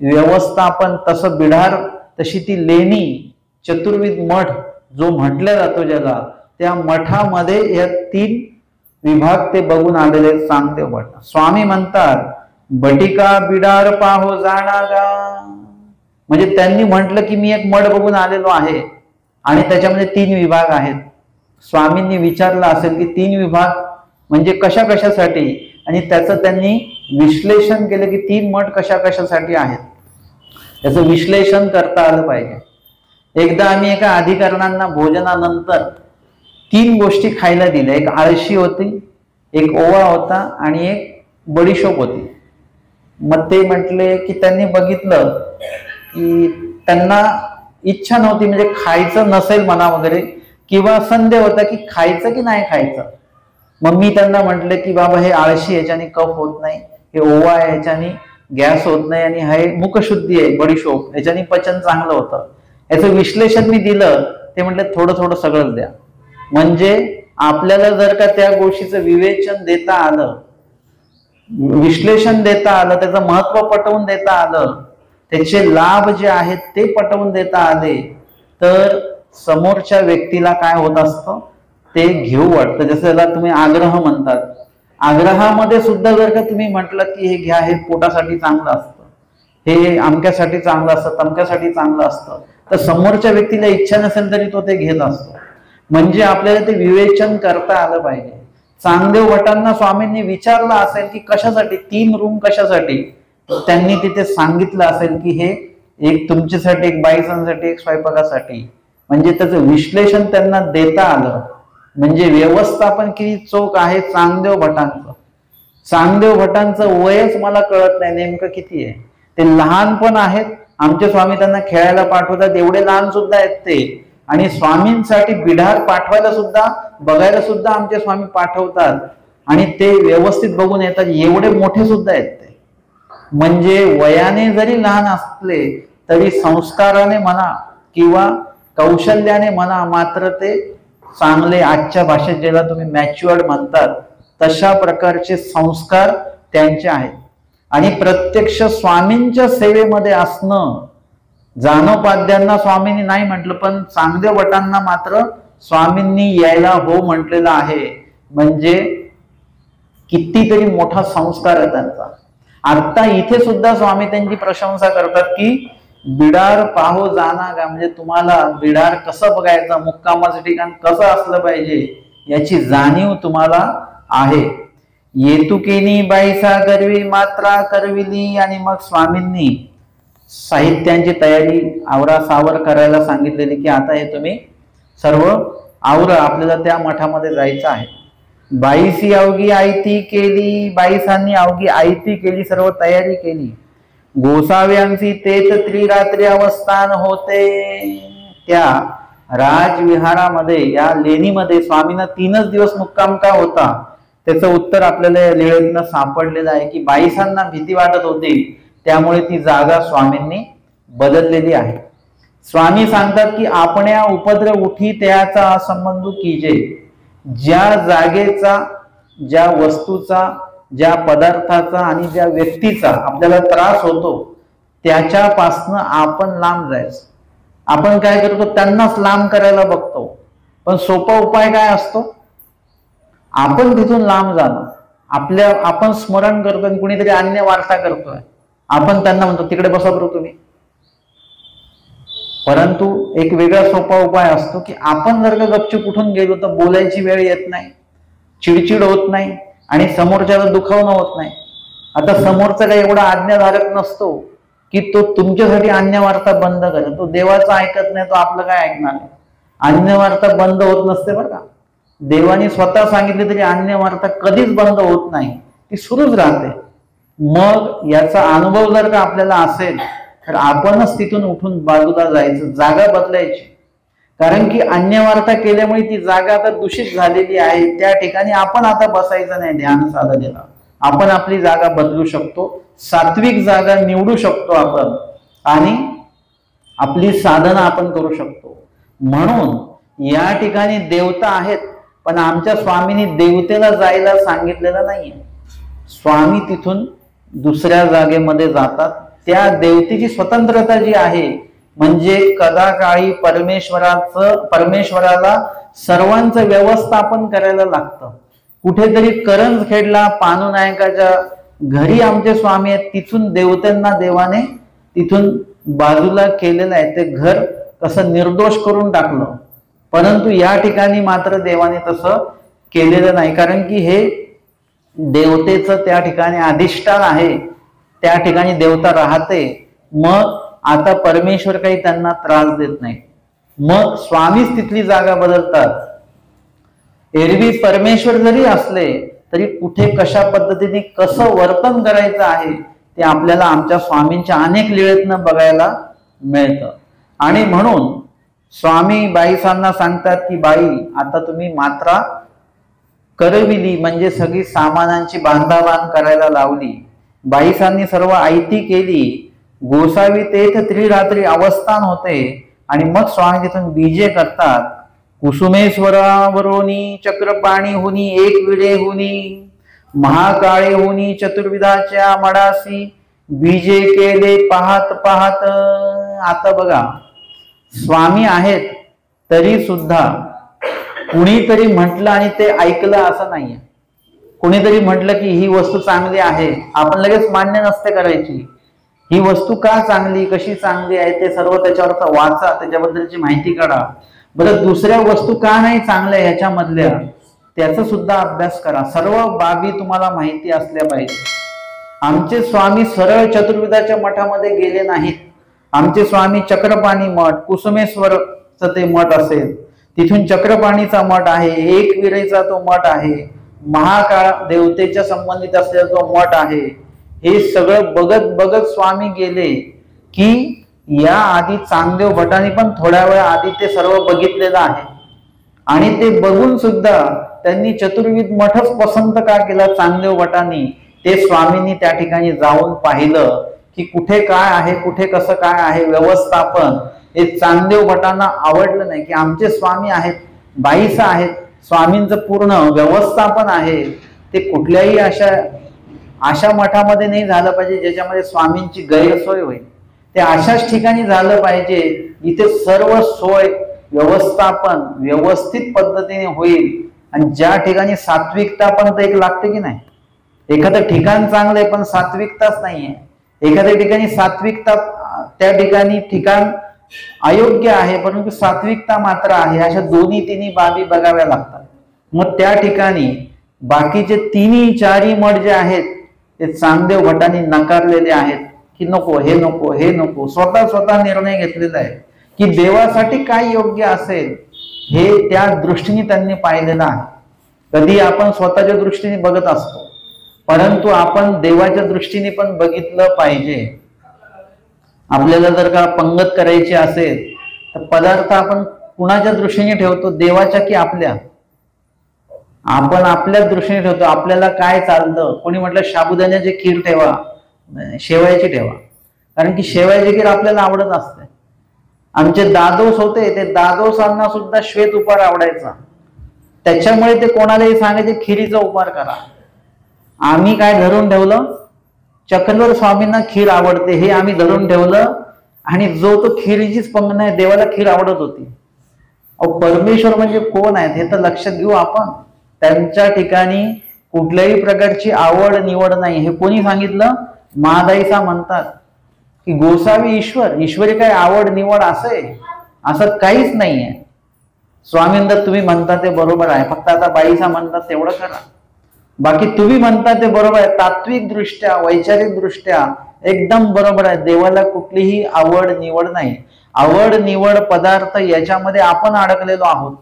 व्यवस्थापन, तसं बिढार, तशी ती लेणी, चतुर्विध मठ जो म्हटला जातो ज्याला, त्या मठामध्ये या 3 विभाग ते बघून आलेले चांगदेव भट. स्वामी म्हणतात बटिका बिडार पाहो जाणागा, म्हणजे त्यांनी म्हटलं की मी एक मठ बघून आलेलो आहे आणि त्याच्यामध्ये 3 विभाग आहेत. स्वामींनी विचारलं असेल की 3 विभाग म्हणजे कशा कशासाठी, आणि त्याचं त्यांनी विश्लेषण केलं की 3 मठ कशा कशासाठी आहेत, त्याचं विश्लेषण करता आलं पाहिजे. एकदा आम्ही एका अधिकाऱ्यांना भोजनानंतर 3 गोष्टी खायला दिल्या. एक आळशी होती, एक ओवा होता, आणि एक बडीशोप होती. मग ते म्हटले की त्यांनी बघितलं की त्यांना इच्छा नव्हती, म्हणजे खायचं नसेल म्हणा वगैरे, किंवा संदेह होता की खायचं की नाही खायचं. मग मी त्यांना म्हटलं की बाबा हे आळशी, याच्याने कफ होत नाही, हे ओवा आहे याच्याने गॅस होत नाही, आणि हे मुखशुद्धी आहे बडीशोप, याच्याने पचन चांगलं होतं. याचं विश्लेषण मी दिलं. ते म्हटले थोडं थोडं सगळंच द्या. म्हणजे आपल्याला जर का त्या गोष्टीचं विवेचन देता आलं, विश्लेषण देता आलं, त्याचं महत्व पटवून देता आलं, त्याचे लाभ जे आहेत ते पटवून देता आले, तर समोरच्या व्यक्तीला काय होत असतं ते घेऊ वाटतं. जसं त्याला तुम्ही आग्रह म्हणतात. आग्रहामध्ये सुद्धा जर का तुम्ही म्हटलं की हे घ्या, हे पोटासाठी चांगलं असतं, हे अमक्यासाठी चांगलं असतं, तमक्यासाठी चांगलं असतं, तर समोरच्या व्यक्तीला इच्छा नसेल तरी तो ते घेत असतो. म्हणजे आपल्याला ते विवेचन करता आलं पाहिजे. चांगदेव भटांना स्वामींनी विचारलं असेल की कशासाठी 3 रूम कशासाठी, त्यांनी तिथे सांगितलं असेल की हे एक तुमच्यासाठी, एक बाईसांसाठी, एक स्वयंपाकासाठी. म्हणजे त्याचं विश्लेषण त्यांना देता आलं. म्हणजे व्यवस्थापन किती चोख आहे चांगदेव भटांचं. चांगदेव भटांचं वयच मला कळत नाही नेमकं किती आहे. ते लहान पण आहेत, आमचे स्वामी त्यांना खेळायला पाठवतात, एवढे लहान सुद्धा आहेत ते. आणि स्वामींसाठी बिढार पाठवायला सुद्धा, बघायला सुद्धा आमचे स्वामी पाठवतात आणि ते व्यवस्थित बघून येतात, एवढे मोठे सुद्धा आहेत ते. म्हणजे वयाने जरी लहान असले तरी संस्काराने म्हणा किंवा कौशल्याने म्हणा मात्र ते चांगले, आजच्या भाषेत ज्याला तुम्ही मॅच्युअर्ड म्हणतात तशा प्रकारचे संस्कार त्यांचे आहेत. आणि प्रत्यक्ष स्वामींच्या सेवेमध्ये असणं, जानोपाध्यांना स्वामींनी नाही म्हटलं पण चांगदेव भटांना मात्र स्वामींनी यायला हो म्हटलेलं आहे. म्हणजे कितीतरी मोठा संस्कार आहे त्यांचा. आता इथे सुद्धा स्वामी त्यांची प्रशंसा करतात की बिडार पाहो जाना का, म्हणजे तुम्हाला बिडार कसं बघायचं, मुक्कामाचं ठिकाण कसं असलं पाहिजे याची जाणीव तुम्हाला आहे. येतुकेनी बाईसा करवी मात्रा करविली. आणि मग स्वामींनी साहित्यांची तयारी आवरासावर करायला सांगितलेली की आता हे तुम्ही सर्व आवरा, आपल्याला त्या मठामध्ये जायचं आहे. बाईसी अवघी आयती केली, बाईसांनी अवघी आयती केली, सर्व तयारी केली. गोसाव्यांची तेच त्रिरात्री अवस्थान होते. त्या राजविहारामध्ये, या लेणीमध्ये स्वामींना 3च दिवस मुक्काम का होता, त्याचं उत्तर आपल्याला या लीळेतनं सापडलेलं आहे की बाईसांना भीती वाटत होती, त्यामुळे ती जागा स्वामींनी बदललेली आहे. स्वामी सांगतात की आपण्या उपद्रव उठी त्याचा संबंध कीजे. ज्या जागेचा, ज्या वस्तूचा, ज्या पदार्थाचा आणि ज्या व्यक्तीचा आपल्याला त्रास होतो त्याच्यापासनं आपण लांब जायचं. आपण काय करतो, त्यांनाच लांब करायला बघतो. पण सोपा उपाय काय असतो, आपण तिथून लांब जाणं. आपण स्मरण करतो आणि कुणीतरी अन्य वार्ता करतोय, आपण त्यांना म्हणतो तिकडे बसा बरं तुम्ही. परंतु एक वेगळा सोपा उपाय असतो की आपण जर का गपचूप उठून गेलो तर बोलायची वेळ येत नाही, चिडचिड होत नाही आणि समोरच्याला दुखावणं होत नाही. आता समोरचा काही एवढा आज्ञाधारक नसतो की तो तुमच्यासाठी अन्य वार्ता बंद करेल. तो देवाचं ऐकत नाही, तो आपलं काय ऐकणार आहे. अन्य वार्ता बंद होत नसते बरं का. देवाने स्वतः सांगितले तरी अन्य वार्ता कधीच बंद होत नाही, ती सुरूच राहते. मग याचा अनुभव जर का आपल्याला असेल तर आपणच तिथून उठून बाजूला जायचं, जागा बदलायची. कारण की अन्य वार्ता केल्यामुळे ती जागा आता दूषित झालेली आहे. त्या ठिकाणी आपण आता बसायचं नाही ध्यान साधनेला. आपण आपली जागा बदलू शकतो, सात्विक जागा निवडू शकतो आपण आणि आपली साधना आपण करू शकतो. म्हणून या ठिकाणी देवता आहेत, पण आमच्या स्वामींनी देवतेला जायला सांगितलेलं नाहीये. स्वामी तिथून दुसऱ्या जागेमध्ये जातात. त्या देवतेची स्वतंत्रता जी आहे, म्हणजे कदाकाळी परमेश्वराला सर्वांचं व्यवस्थापन करायला लागतं. कुठेतरी करंजखेडला पानुनायकाच्या घरी आमचे स्वामी आहेत, तिथून देवतांना देवाने तिथून बाजूला केलेलं आहे. ते घर कसं निर्दोष करून टाकलं. परंतु या ठिकाणी मात्र देवाने तसं केलेलं नाही, कारण की हे देवतेचं त्या ठिकाणी अधिष्ठान आहे, त्या ठिकाणी देवता राहते. मग आता परमेश्वर काही त्यांना त्रास देत नाही. मग स्वामीच तिथली जागा बदलतात. एरवी परमेश्वर जरी असले तरी कुठे कशा पद्धतीने कसं वर्तन करायचं आहे ते आपल्याला आमच्या स्वामींच्या अनेक लीळेतनं बघायला मिळतं. आणि म्हणून स्वामी बाईसांना सांगतात की बाई आता तुम्ही मात्रा करविली, म्हणजे सगळी सामानांची बांधाबांध करायला लावली. बाईसांनी सर्व आयती केली. गोसावी तेथ त्रिरात्री अवस्थान होते आणि मग स्वामी तिथून बीजे करतात. कुसुमेश्वरावरोनी चक्रपाणी हुनी एक विडे हुनी महाकाळे हुनी चतुर्विधाच्या मडासी बीजे केले पाहत पाहत. आता बघा, स्वामी आहेत तरी सुद्धा कुणीतरी म्हटलं आणि ते ऐकलं असं नाहीये. कुणीतरी म्हटलं की ही वस्तू चांगली आहे, आपण लगेच मान्य नसते करायची. ही वस्तू का चांगली, कशी चांगली आहे ते सर्व त्याच्यावरचा वाचा, त्याच्याबद्दलची माहिती काढा. बरं दुसऱ्या वस्तू का नाही चांगल्या ह्याच्यामधल्या त्याचा सुद्धा अभ्यास करा. सर्व बाबी तुम्हाला माहिती असल्या पाहिजे. आमचे स्वामी सरळ चतुर्विधाच्या मठामध्ये गेले नाहीत. आमचे स्वामी चक्रपाणी मठ, कुसुमेश्वरचं ते मठ असेल, तिथून चक्रपाणीचा मठ आहे, एकविरेचा तो मठ आहे, महाकाळ देवतेच्या संबंधित असलेला तो मठ आहे. हे सगळं बघत बघत स्वामी गेले की या आधी चांगदेव भटांनी पण थोड्या वेळा आधी ते सर्व बघितलेलं आहे. आणि ते बघून सुद्धा त्यांनी चतुर्विध मठच पसंत का केला चांगदेव भटांनी, ते स्वामींनी त्या ठिकाणी जाऊन पाहिलं की कुठे काय आहे, कुठे कसं काय आहे व्यवस्थापन. हे चांगदेव भटांना आवडलं नाही की आमचे स्वामी आहेत, बाईसा आहेत, स्वामींचं पूर्ण व्यवस्थापन आहे, ते कुठल्याही अशा मठामध्ये नाही झालं पाहिजे ज्याच्यामध्ये स्वामींची गैरसोय होईल. ते अशाच ठिकाणी झालं पाहिजे इथे सर्व सोय व्यवस्थापन व्यवस्थित पद्धतीने होईल. आणि ज्या ठिकाणी सात्विकता पण तर एक लागते की नाही. एखादं ठिकाण चांगलं आहे पण सात्विकताच नाहीये, एखाद्या ठिकाणी सात्विकता, त्या ठिकाणी ठिकाण अयोग्य आहे परंतु सात्विकता मात्र आहे, अशा दोन्ही तिन्ही बाबी बघाव्या लागतात. मग त्या ठिकाणी बाकीचे तिन्ही चारही मठ जे आहेत ते चांगदेव भटांनी नकारलेले आहेत की नको, हे नको, हे नको. स्वतः निर्णय घेतलेला आहे की देवासाठी काय योग्य असेल हे त्या दृष्टीने त्यांनी पाहिलेलं आहे. कधी आपण स्वतःच्या दृष्टीने बघत असतो परंतु आपण देवाच्या दृष्टीने पण बघितलं पाहिजे. आपल्याला जर का पंगत करायची असेल तर पदार्थ आपण कुणाच्या दृष्टीने ठेवतो, देवाच्या की आपल्या? आपण आपल्या दृष्टीने ठेवतो. आपल्याला काय चालतं, कोणी म्हटलं साबुदाण्याची खीर ठेवा, शेवयाची ठेवा, कारण की शेवयाची खीर आपल्याला आवडत असते. आमचे दादोस होते, ते दादोसांना सुद्धा श्वेत उपार आवडायचा, त्याच्यामुळे ते कोणालाही सांगायचे खिरीचा उपार करा. आम्ही काय धरून ठेवलं, चक्रधर स्वामींना खीर आवडते हे आम्ही धरून ठेवलं आणि जो तो खिरीचीच पंगत आहे, देवाला खीर आवडत होती. अहो परमेश्वर म्हणजे कोण आहेत हे तर लक्षात घेऊ आपण. त्यांच्या ठिकाणी कुठल्याही प्रकारची आवड निवड नाही. हे कोणी सांगितलं? महादाईसा म्हणतात की गोसावी ईश्वरी काय आवड निवड असं काहीच नाहीये. स्वामींदर तुम्ही म्हणता ते बरोबर आहे, फक्त आता बाईसा म्हणतात तेवढं करा, बाकी तुम्ही म्हणता ते बरोबर आहे. तात्विक दृष्ट्या वैचारिक दृष्ट्या एकदम बरोबर आहे. देवाला कुठलीही आवड निवड नाही. आवड निवड पदार्थ याच्यामध्ये आपण अडकलेलो आहोत,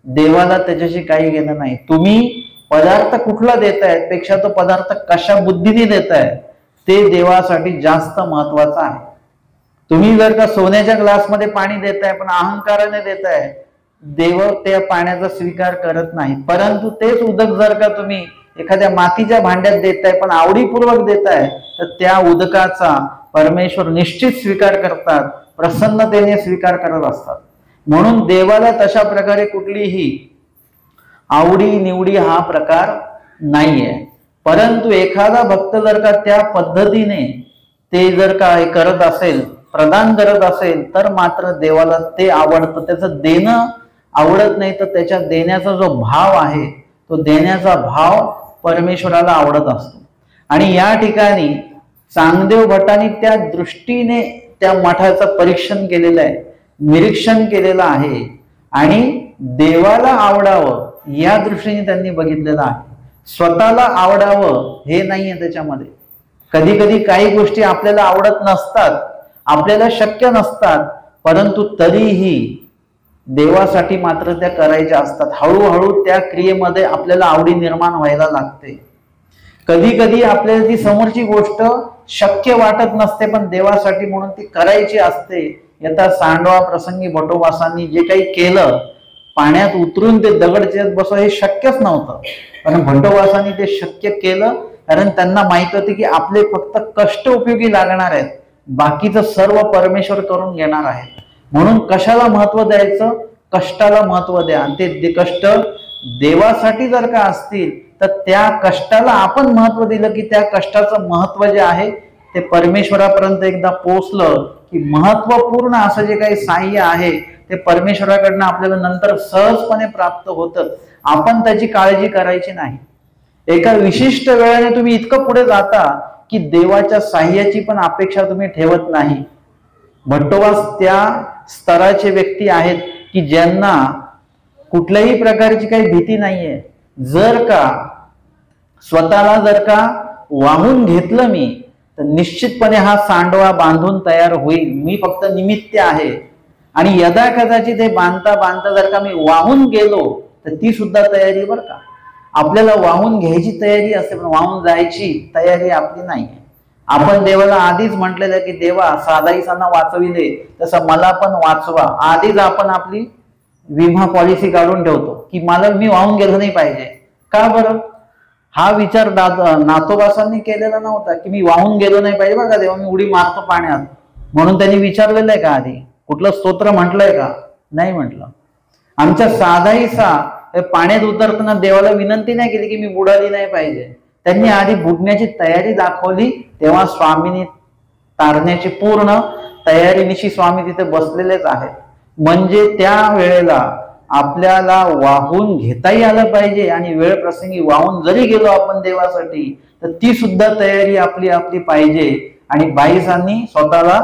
देवाला त्याच्याशी काही घेणं नाही. तुम्ही पदार्थ कुठला देताय पेक्षा तो पदार्थ कशा बुद्धीने देताय ते देवासाठी जास्त महत्वाचं आहे. तुम्ही जर का सोन्याच्या ग्लासमध्ये पाणी देताय पण अहंकाराने देताय, देव त्या पाण्याचा स्वीकार करत नाही. परंतु तेच उदक जर का तुम्ही एखाद्या मातीच्या भांड्यात देताय पण आवडीपूर्वक देताय तर त्या उदकाचा परमेश्वर निश्चित स्वीकार करतात, प्रसन्नतेने स्वीकार करत असतात. म्हणून देवाला तशा प्रकारे कुठलीही आवडी निवडी हा प्रकार नाहीये. परंतु एखादा भक्त जर का त्या पद्धतीने ते जर का हे करत असेल, प्रदान करत असेल तर मात्र देवाला ते आवडतं. त्याचं देणं आवडत नाही तर त्याच्या देण्याचा जो भाव आहे तो देण्याचा भाव परमेश्वराला आवडत असतो. आणि या ठिकाणी चांगदेव भटांनी त्या दृष्टीने त्या मठाचं परीक्षण केलेलं आहे, निरीक्षण केलेलं आहे आणि देवाला आवडावं या दृष्टीने त्यांनी बघितलेलं आहे. स्वतःला आवडावं हे नाहीये त्याच्यामध्ये. कधी कधी काही गोष्टी आपल्याला आवडत नसतात, आपल्याला शक्य नसतात, परंतु तरीही देवासाठी मात्र त्या करायच्या असतात. हळूहळू त्या क्रियेमध्ये आपल्याला आवडी निर्माण व्हायला लागते. कधी कधी आपल्याला ती समोरची गोष्ट शक्य वाटत नसते पण देवासाठी म्हणून ती करायची असते. यथा सांडवा प्रसंगी भटोबासांनी जे काही केलं, पाण्यात उतरून ते दगड चेत बसव हे शक्यच नव्हतं, पण भटोबासांनी ते शक्य केलं कारण त्यांना माहित होते की आपले फक्त कष्ट उपयोगी लागणार आहेत, बाकीचं सर्व परमेश्वर करून घेणार आहे. म्हणून कशाला महत्व द्यायचं? कष्टाला महत्व द्या. आणि ते कष्ट देवासाठी जर का असतील तर त्या कष्टाला आपण महत्व दिलं की त्या कष्टाचं महत्व जे आहे ते परमेश्वरापर्यंत एकदा पोहोचलं की महत्वपूर्ण असं जे काही साह्य आहे ते परमेश्वराकडनं आपल्याला नंतर सहजपणे प्राप्त होतं. आपण त्याची काळजी करायची नाही. एका विशिष्ट वेळेने तुम्ही इतकं पुढे जाता की देवाच्या साह्याची पण अपेक्षा तुम्ही ठेवत नाही. भट्टोबास त्या स्तराचे व्यक्ती आहेत की ज्यांना कुठल्याही प्रकारची काही भीती नाहीये. जर का स्वतःला जर का वाहून घेतलं मी, तर निश्चितपणे हा सांडवा बांधून तयार होईल. मी फक्त निमित्त आहे. आणि यदा कदाचित हे बांधता बांधता जर का मी वाहून गेलो, तर ती सुद्धा तयारी बरं का. आपल्याला वाहून घ्यायची तयारी असते, पण वाहून जायची तयारी आपली नाही. आपण देवाला आधीच म्हटलेलं की देवा साधाईसांना वाचविले तसं मला पण वाचवा. आधीच आपण आपली विमा पॉलिसी काढून ठेवतो की मी वाहून गेलो नाही पाहिजे. का बरं? हा विचार नाथोबासांनी केलेला नव्हता की मी वाहून गेलो नाही पाहिजे बरं का देवा, मी उडी मारतो पाण्यात, म्हणून त्यांनी विचारलेलं आहे का आधी? कुठलं स्तोत्र म्हटलंय का? नाही म्हटलं. आमच्या साधाईसा पाण्यात उतरताना देवाला विनंती नाही केली की मी बुडाली नाही पाहिजे. त्यांनी आधी बुडण्याची तयारी दाखवली. तेव्हा स्वामींनी तारण्याची पूर्ण तयारीनिशी स्वामी तिथे बसलेलेच आहेत. म्हणजे त्या वेळेला आपल्याला वाहून घेताही आलं पाहिजे आणि वेळ प्रसंगी वाहून जरी गेलो आपण देवासाठी, तर ती सुद्धा तयारी आपली आपली पाहिजे. आणि बाईसांनी स्वतःला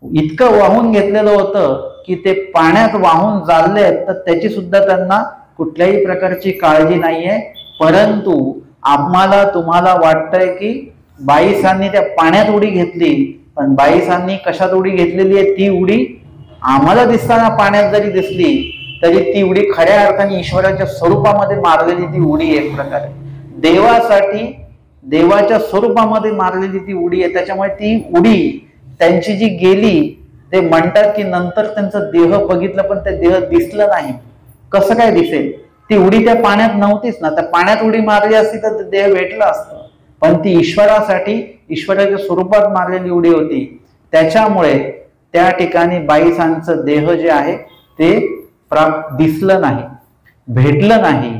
इतकं वाहून घेतलेलं होतं की ते पाण्यात वाहून चाललेत, तर त्याची सुद्धा त्यांना कुठल्याही प्रकारची काळजी नाहीये. परंतु आम्हाला तुम्हाला वाटतंय की बाईसांनी त्या पाण्यात उडी घेतली, पण बाईसांनी कशात उडी घेतलेली आहे? ती उडी आम्हाला दिसताना पाण्यात जरी दिसली तरी ती उडी खऱ्या अर्थाने ईश्वराच्या स्वरूपामध्ये मारलेली ती उडी आहे. एक प्रकारे देवासाठी देवाच्या स्वरूपामध्ये मारलेली ती उडी आहे. त्याच्यामुळे ती उडी त्यांची जी गेली, ते म्हणतात की नंतर त्यांचं देह बघितलं पण ते देह दिसलं नाही. कसं काय दिसेल? ती उडी त्या पाण्यात नव्हतीच ना. त्या पाण्यात उडी मारली असती तर देह भेटलं असतं, पण ती ईश्वरासाठी ईश्वराच्या स्वरूपात मारलेली उडी होती. त्याच्यामुळे त्या ठिकाणी बाईसांचं देह जे आहे ते दिसलं नाही, भेटलं नाही.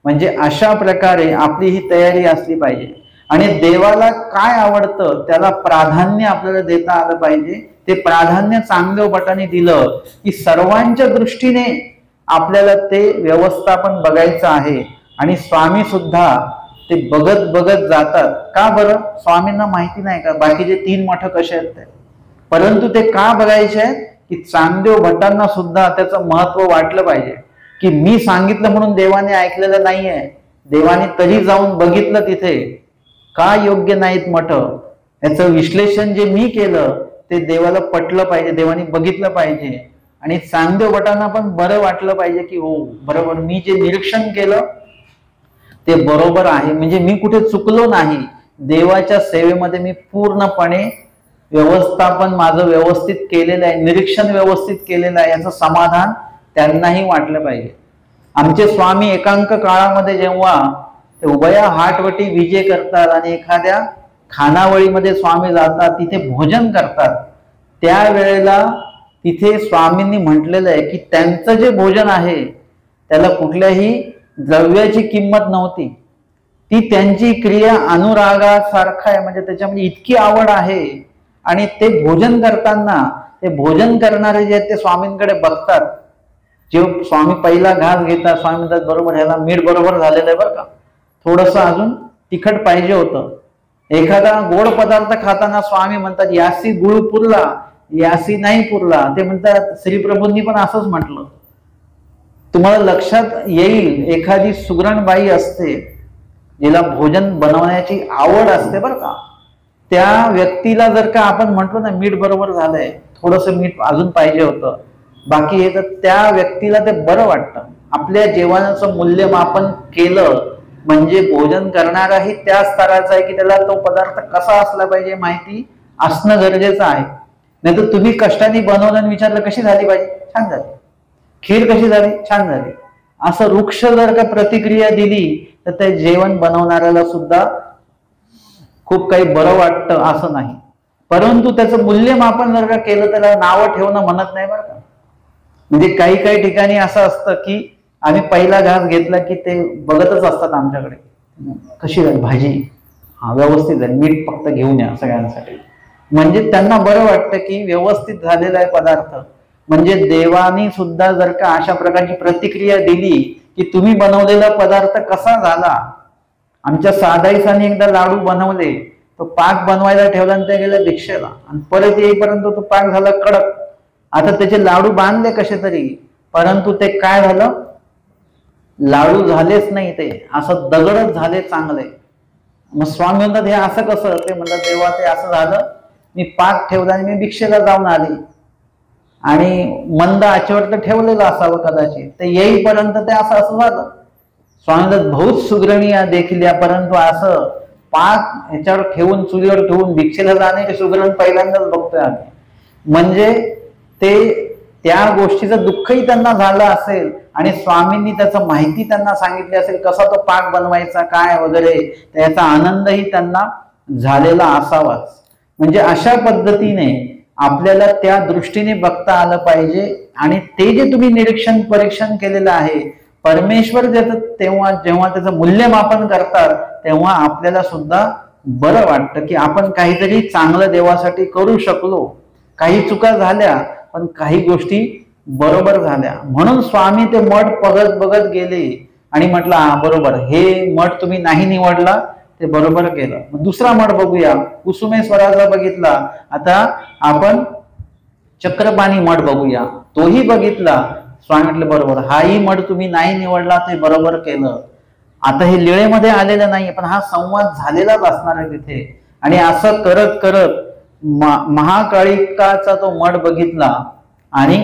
म्हणजे अशा प्रकारे आपली ही तयारी असली पाहिजे. आणि देवाला काय आवडतं त्याला प्राधान्य आपल्याला देता आलं पाहिजे. ते प्राधान्य चांगल्या पटाने दिलं की सर्वांच्या दृष्टीने आपल्याला ते व्यवस्थापन बघायचं आहे. आणि स्वामी सुद्धा ते बघत बघत जातात. का बरं? स्वामींना माहिती नाही का बाकीचे 3 मठ कसे आहेत ते? परंतु ते का बघायचे आहेत की चांगदेव भटांना सुद्धा त्याचं महत्व वाटलं पाहिजे की मी सांगितलं म्हणून देवाने ऐकलेलं नाहीये. देवाने तरी जाऊन बघितलं तिथे का योग्य नाहीत मठ. याचं विश्लेषण जे मी केलं ते देवाला पटलं पाहिजे, देवाने बघितलं पाहिजे. आणि चांगदेव भटांना पण बरं वाटलं पाहिजे की हो बरोबर, मी जे निरीक्षण केलं ते बरोबर आहे. म्हणजे मी कुठे चुकलो नाही. देवाच्या सेवेमध्ये मी पूर्णपणे व्यवस्थापन माझं व्यवस्थित केलेलं आहे, निरीक्षण व्यवस्थित केलेलं आहे, याचं समाधान त्यांनाही वाटलं पाहिजे. आमचे स्वामी एकांक काळामध्ये जेव्हा ते उभया हाटवटी विजे करतात आणि एखाद्या खानावळीमध्ये स्वामी जातात, तिथे भोजन करतात, त्यावेळेला तिथे स्वामींनी म्हटलेलं आहे की त्यांचं जे भोजन आहे त्याला कुठल्याही द्रव्याची किंमत नव्हती. ती त्यांची क्रिया अनुरागासारखा आहे. म्हणजे त्याच्यामध्ये इतकी आवड आहे. आणि ते भोजन करताना ते भोजन करणारे जे ते स्वामींकडे बघतात. जे स्वामी पहिला घास घेतात, स्वामी म्हणतात बरोबर ह्याला मीठ बरोबर झालेलं आहे बरं का, थोडस अजून तिखट पाहिजे होतं. एखादा गोड पदार्थ खाताना स्वामी म्हणतात यासी गुळ पुरला, यासी नाही पुरला. ते म्हणतात श्रीप्रभूंनी पण असंच म्हटलं. तुम्हाला लक्षात येईल एखादी सुगरण बाई असते जिला भोजन बनवण्याची आवड असते बरं का, त्या व्यक्तीला जर का आपण म्हटलो ना मीठ बरोबर झालंय, थोडस मीठ अजून पाहिजे होतं, बाकी हे, तर त्या व्यक्तीला ते बरं वाटतं. आपल्या जेवणाचं मूल्यमापन केलं म्हणजे भोजन करणाराही त्या स्तराचा आहे की त्याला तो पदार्थ कसा असला पाहिजे माहिती असणं गरजेचं आहे. नाही तर तुम्ही कष्टाने बनवलं आणि विचारलं कशी झाली पाहिजे, छान झाली. खीर कशी झाली, छान झाली. असं वृक्ष जर का प्रतिक्रिया दिली तर ते जेवण बनवणाऱ्याला सुद्धा खूप काही बरं वाटतं असं नाही. परंतु त्याचं मूल्यमापन जर का केलं त्याला नावं ठेवणं म्हणत नाही बरं का. म्हणजे काही काही ठिकाणी असं असतं की आम्ही पहिला घास घेतला की ते बघतच असतात आमच्याकडे कशी झाली भाजी, हा व्यवस्थित झाली, मीठ फक्त घेऊन या सगळ्यांसाठी. म्हणजे त्यांना बरं वाटतं की व्यवस्थित झालेला आहे पदार्थ. म्हणजे देवानी सुद्धा जर का अशा प्रकारची प्रतिक्रिया दिली की तुम्ही बनवलेला पदार्थ कसा झाला. आमच्या साधाईसाने एकदा लाडू बनवले, तो पाक बनवायला ठेवला आणि ते गेलं भिक्षेला आणि परत येईपर्यंत तो पाक झाला कडक. आता त्याचे लाडू बांधले कसे तरी, परंतु ते काय झालं, लाडू झालेच नाही, ते असं दगडच झाले चांगले. मग स्वामी म्हणतात हे असं कसं? ते म्हणतात तेव्हा ते असं झालं, मी पाक ठेवला आणि मी भिक्षेला जाऊन आले आणि मंद आचेवर तर ठेवलेलं असावं कदाचित, ते येईपर्यंत ते असं असं झालं. स्वामी म्हणतात बहुत सुग्रणीय देखील, परंतु असं पाक ह्याच्यावर ठेवून चुलीवर ठेवून भिक्षेला जाणे सुग्रण पहिल्यांदाच बघतोय आम्ही. म्हणजे ते त्या गोष्टीचं दुःखही त्यांना झालं असेल आणि स्वामींनी त्याचं माहिती त्यांना सांगितली असेल, कसा तो पाक बनवायचा काय वगैरे, त्याचा आनंदही त्यांना झालेला असावाच. म्हणजे अशा पद्धतीने आपल्याला त्या दृष्टीने बघता आलं पाहिजे. आणि ते जे तुम्ही निरीक्षण परीक्षण केलेलं आहे, परमेश्वर ज्याचं तेव्हा जेव्हा त्याचं मूल्यमापन करतात तेव्हा आपल्याला सुद्धा बरं वाटतं की आपण काहीतरी चांगलं देवासाठी करू शकलो. काही चुका झाल्या पण काही गोष्टी बरोबर झाल्या. म्हणून स्वामी ते मठ बघत बघत गेले आणि म्हटलं हा बरोबर, हे मठ तुम्ही नाही निवडला ते बरोबर केलं. मग दुसरा मठ बघूया. कुसुमेश्वराचा बघितला, आता आपण चक्रपाणी मठ बघूया. तोही बघितला. स्वामी म्हटलं बरोबर, हाही मठ तुम्ही नाही निवडला ते बरोबर केलं. आता हे लीळेमध्ये आलेलं नाही पण हा संवाद झालेलाच असणार आहे तिथे. आणि असं करत करत महाकाळिकाचा तो मठ बघितला आणि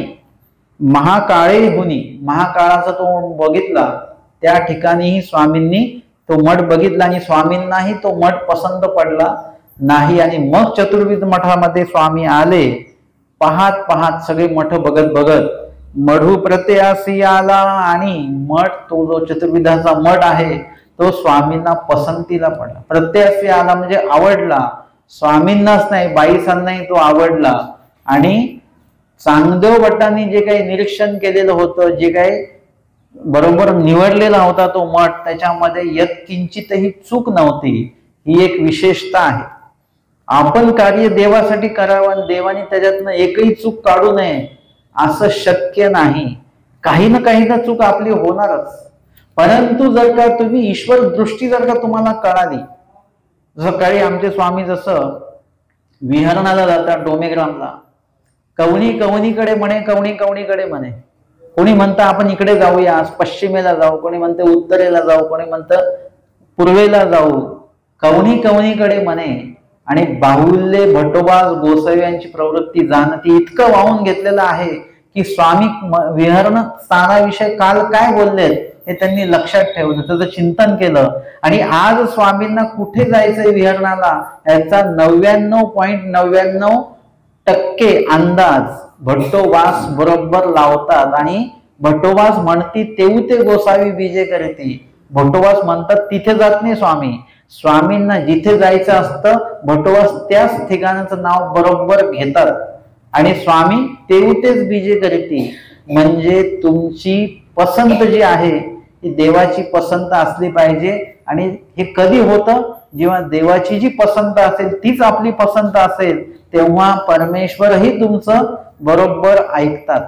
महाकाळाचा तो बघितला. त्या ठिकाणीही स्वामींनी तो मठ बघितला आणि स्वामींनाही तो मठ पसंत पडला नाही. आणि मग चतुर्विध मठामध्ये स्वामी आले. पाहत पाहत सगळे मठ बघत बघत मढू प्रत्ययासी आला आणि मठ, तो जो चतुर्विधाचा मठ आहे तो स्वामींना पसंतीला पडला. प्रत्ययासी आला म्हणजे आवडला. स्वामींनाच नाही बाईसांनाही तो आवडला. आणि चांगदेव भट्टांनी जे काही निरीक्षण केलेलं होतं, जे काही बरोबर निवडलेला होता तो मठ, त्याच्यामध्ये यत्किंचितही चूक नव्हती. ही एक विशेषता आहे. आपण कार्य देवासाठी करावं आणि देवाने त्याच्यातनं एकही चूक काढू नये असं शक्य नाही. काही ना काही तर चूक आपली होणारच. परंतु जर का तुम्ही ईश्वर दृष्टी जर का तुम्हाला कळाली, सकाळी आमचे स्वामी जसं विहरणाला जातात डोमेग्रामला, कवणीकडे म्हणे, कवणीकडे म्हणे. कोणी म्हणतं आपण इकडे जाऊया, आज पश्चिमेला जाऊ, कोणी म्हणतं उत्तरेला जाऊ, कोणी म्हणतं पूर्वेला जाऊ. कवणीकडे म्हणे. आणि बाहुल्य भट्टोबास गोसावी यांची प्रवृत्ती जाणती इतकं वाहून घेतलेलं आहे की स्वामी विहरण स्थानाविषयी काल काय बोललेत हे त्यांनी लक्षात ठेवलं, त्याचं चिंतन केलं. आणि आज स्वामींना कुठे जायचंय विहरणाला याचा 99.99% अंदाज भट्टोबास बरोबर लावतात. आणि भट्टोबास म्हणती तेऊ ते गोसावी बीजे करती. भट्टोबास म्हणतात तिथे जात नाही स्वामी. स्वामींना जिथे जायचं असतं भट्टोबास त्याच ठिकाणाचं नाव बरोबर घेतात. आणि स्वामी तेऊ तेच बीजे करती. म्हणजे तुमची पसंत जी आहे ती देवाची पसंत असली पाहिजे. आणि हे कधी होतं, जेव्हा देवाची जी पसंत असेल तीच आपली पसंत असेल तेव्हा परमेश्वरही तुमचं बरोबर ऐकतात.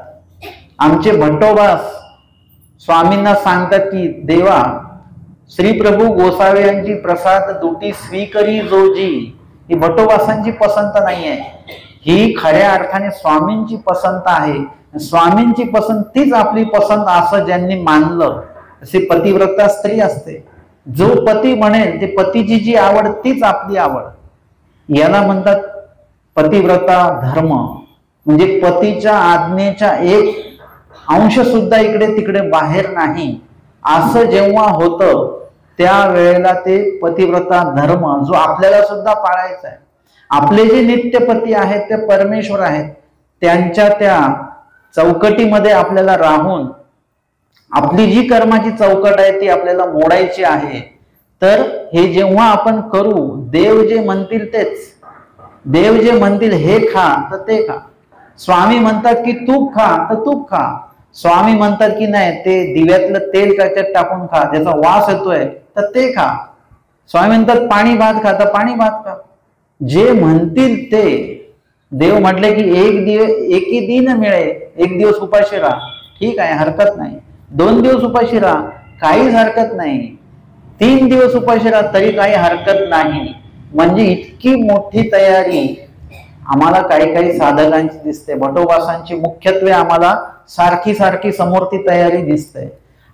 आमचे भट्टोबास स्वामींना सांगतात की देवा श्री प्रभू गोसावे यांची प्रसाद दुटी स्वीकरी जोजी. ही भट्टोबासांची पसंत नाहीये, ही खऱ्या अर्थाने स्वामींची पसंत आहे. स्वामींची पसंत तीच आपली पसंत असं ज्यांनी मानलं. अशी पतिव्रता स्त्री असते, जो पती म्हणेल ते पतीची जी आवड तीच आपली आवड. याला म्हणतात पतिव्रता धर्म. म्हणजे पतीच्या आज्ञेच्या एक अंश सुद्धा इकडे तिकडे बाहेर नाही. असं जेव्हा होतं त्यावेळेला ते पतिव्रता धर्म जो आपल्याला सुद्धा पाळायचा आहे. आपले जे नित्यपती आहेत ते परमेश्वर आहेत, त्यांच्या त्या चौकटीमध्ये आपल्याला राहून आपली जी कर्माची चौकट आहे ती आपल्याला मोडायची आहे. तर हे जेव्हा आपण करू, देव जे म्हणतील तेच. देव जे म्हणतील हे खा तर ते खा. स्वामी म्हणतात की तूप खा तर तूप खा. स्वामी म्हणतात की नाही ते दिव्यातलं तेल त्याच्यात टाकून खा, ज्याचा वास येतोय तर ते खा. स्वामी म्हणतात पाणी भात खा तर पाणी भात खा. जे म्हणतील ते. देव म्हटले की एकी दिन मिळे, एक दिवस उपाशी राहा, ठीक आहे हरकत नाही. 2 दिवस उपाशी राहा, काहीच हरकत नाही. 3 दिवस उपाशी राहा तरी काही हरकत नाही. म्हणजे इतकी मोठी तयारी आम्हाला काही साधकांची दिसते. भट्टोबासांची मुख्यत्वे आम्हाला सारखी समोर ती तयारी दिसते.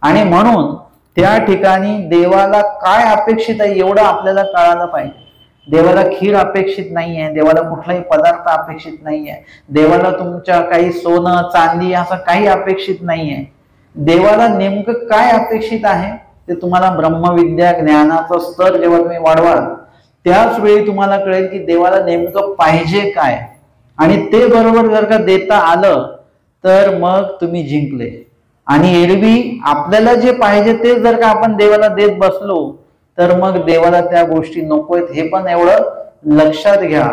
आणि म्हणून त्या ठिकाणी देवाला काय अपेक्षित आहे एवढं आपल्याला कळायला पाहिजे. देवाला खीर अपेक्षित नाहीये, देवाला कुठलाही पदार्थ अपेक्षित नाहीये, देवाला तुमच्या काही सोनं चांदी असं काही अपेक्षित नाहीये. देवाला नेमकं काय अपेक्षित आहे ते तुम्हाला ब्रह्मविद्या ज्ञानाचं स्तर जेव्हा तुम्ही वाढवाल त्याच वेळी तुम्हाला कळेल की देवाला नेमकं पाहिजे काय, आणि ते बरोबर जर का देता आलं तर मग तुम्ही जिंकले. आणि एरवी आपल्याला जे पाहिजे ते जर का आपण देवाला देत बसलो तर मग देवाला त्या गोष्टी नकोयत हे पण एवढं लक्षात घ्या.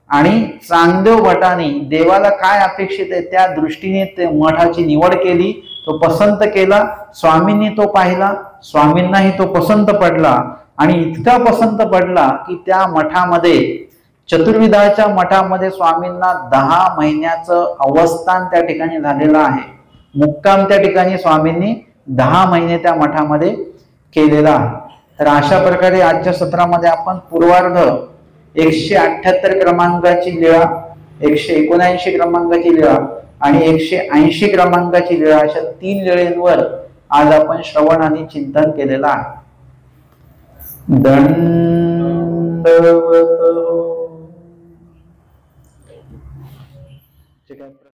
आणि चांगदेव भटाने देवाला काय अपेक्षित आहे त्या दृष्टीने ते मठाची निवड केली, तो पसंत केला, स्वामींनी तो पाहिला, स्वामींनाही तो पसंत पडला. आणि इतका पसंत पडला की त्या मठामध्ये चतुर्विधाच्या मठामध्ये स्वामींना 10 महिन्याचं अवस्थान त्या ठिकाणी झालेलं आहे. मुक्काम त्या ठिकाणी स्वामींनी 10 महिने त्या मठामध्ये केलेला आहे. तर अशा प्रकारे आजच्या सत्रामध्ये आपण पूर्वार्ध 178 क्रमांकाची लीळा, 179 क्रमांकाची लीळा आणि 180 क्रमांकाची लीळा अशा 3 लीळेंवर आज आपण श्रवण आणि चिंतन केलेलं आहे. दंड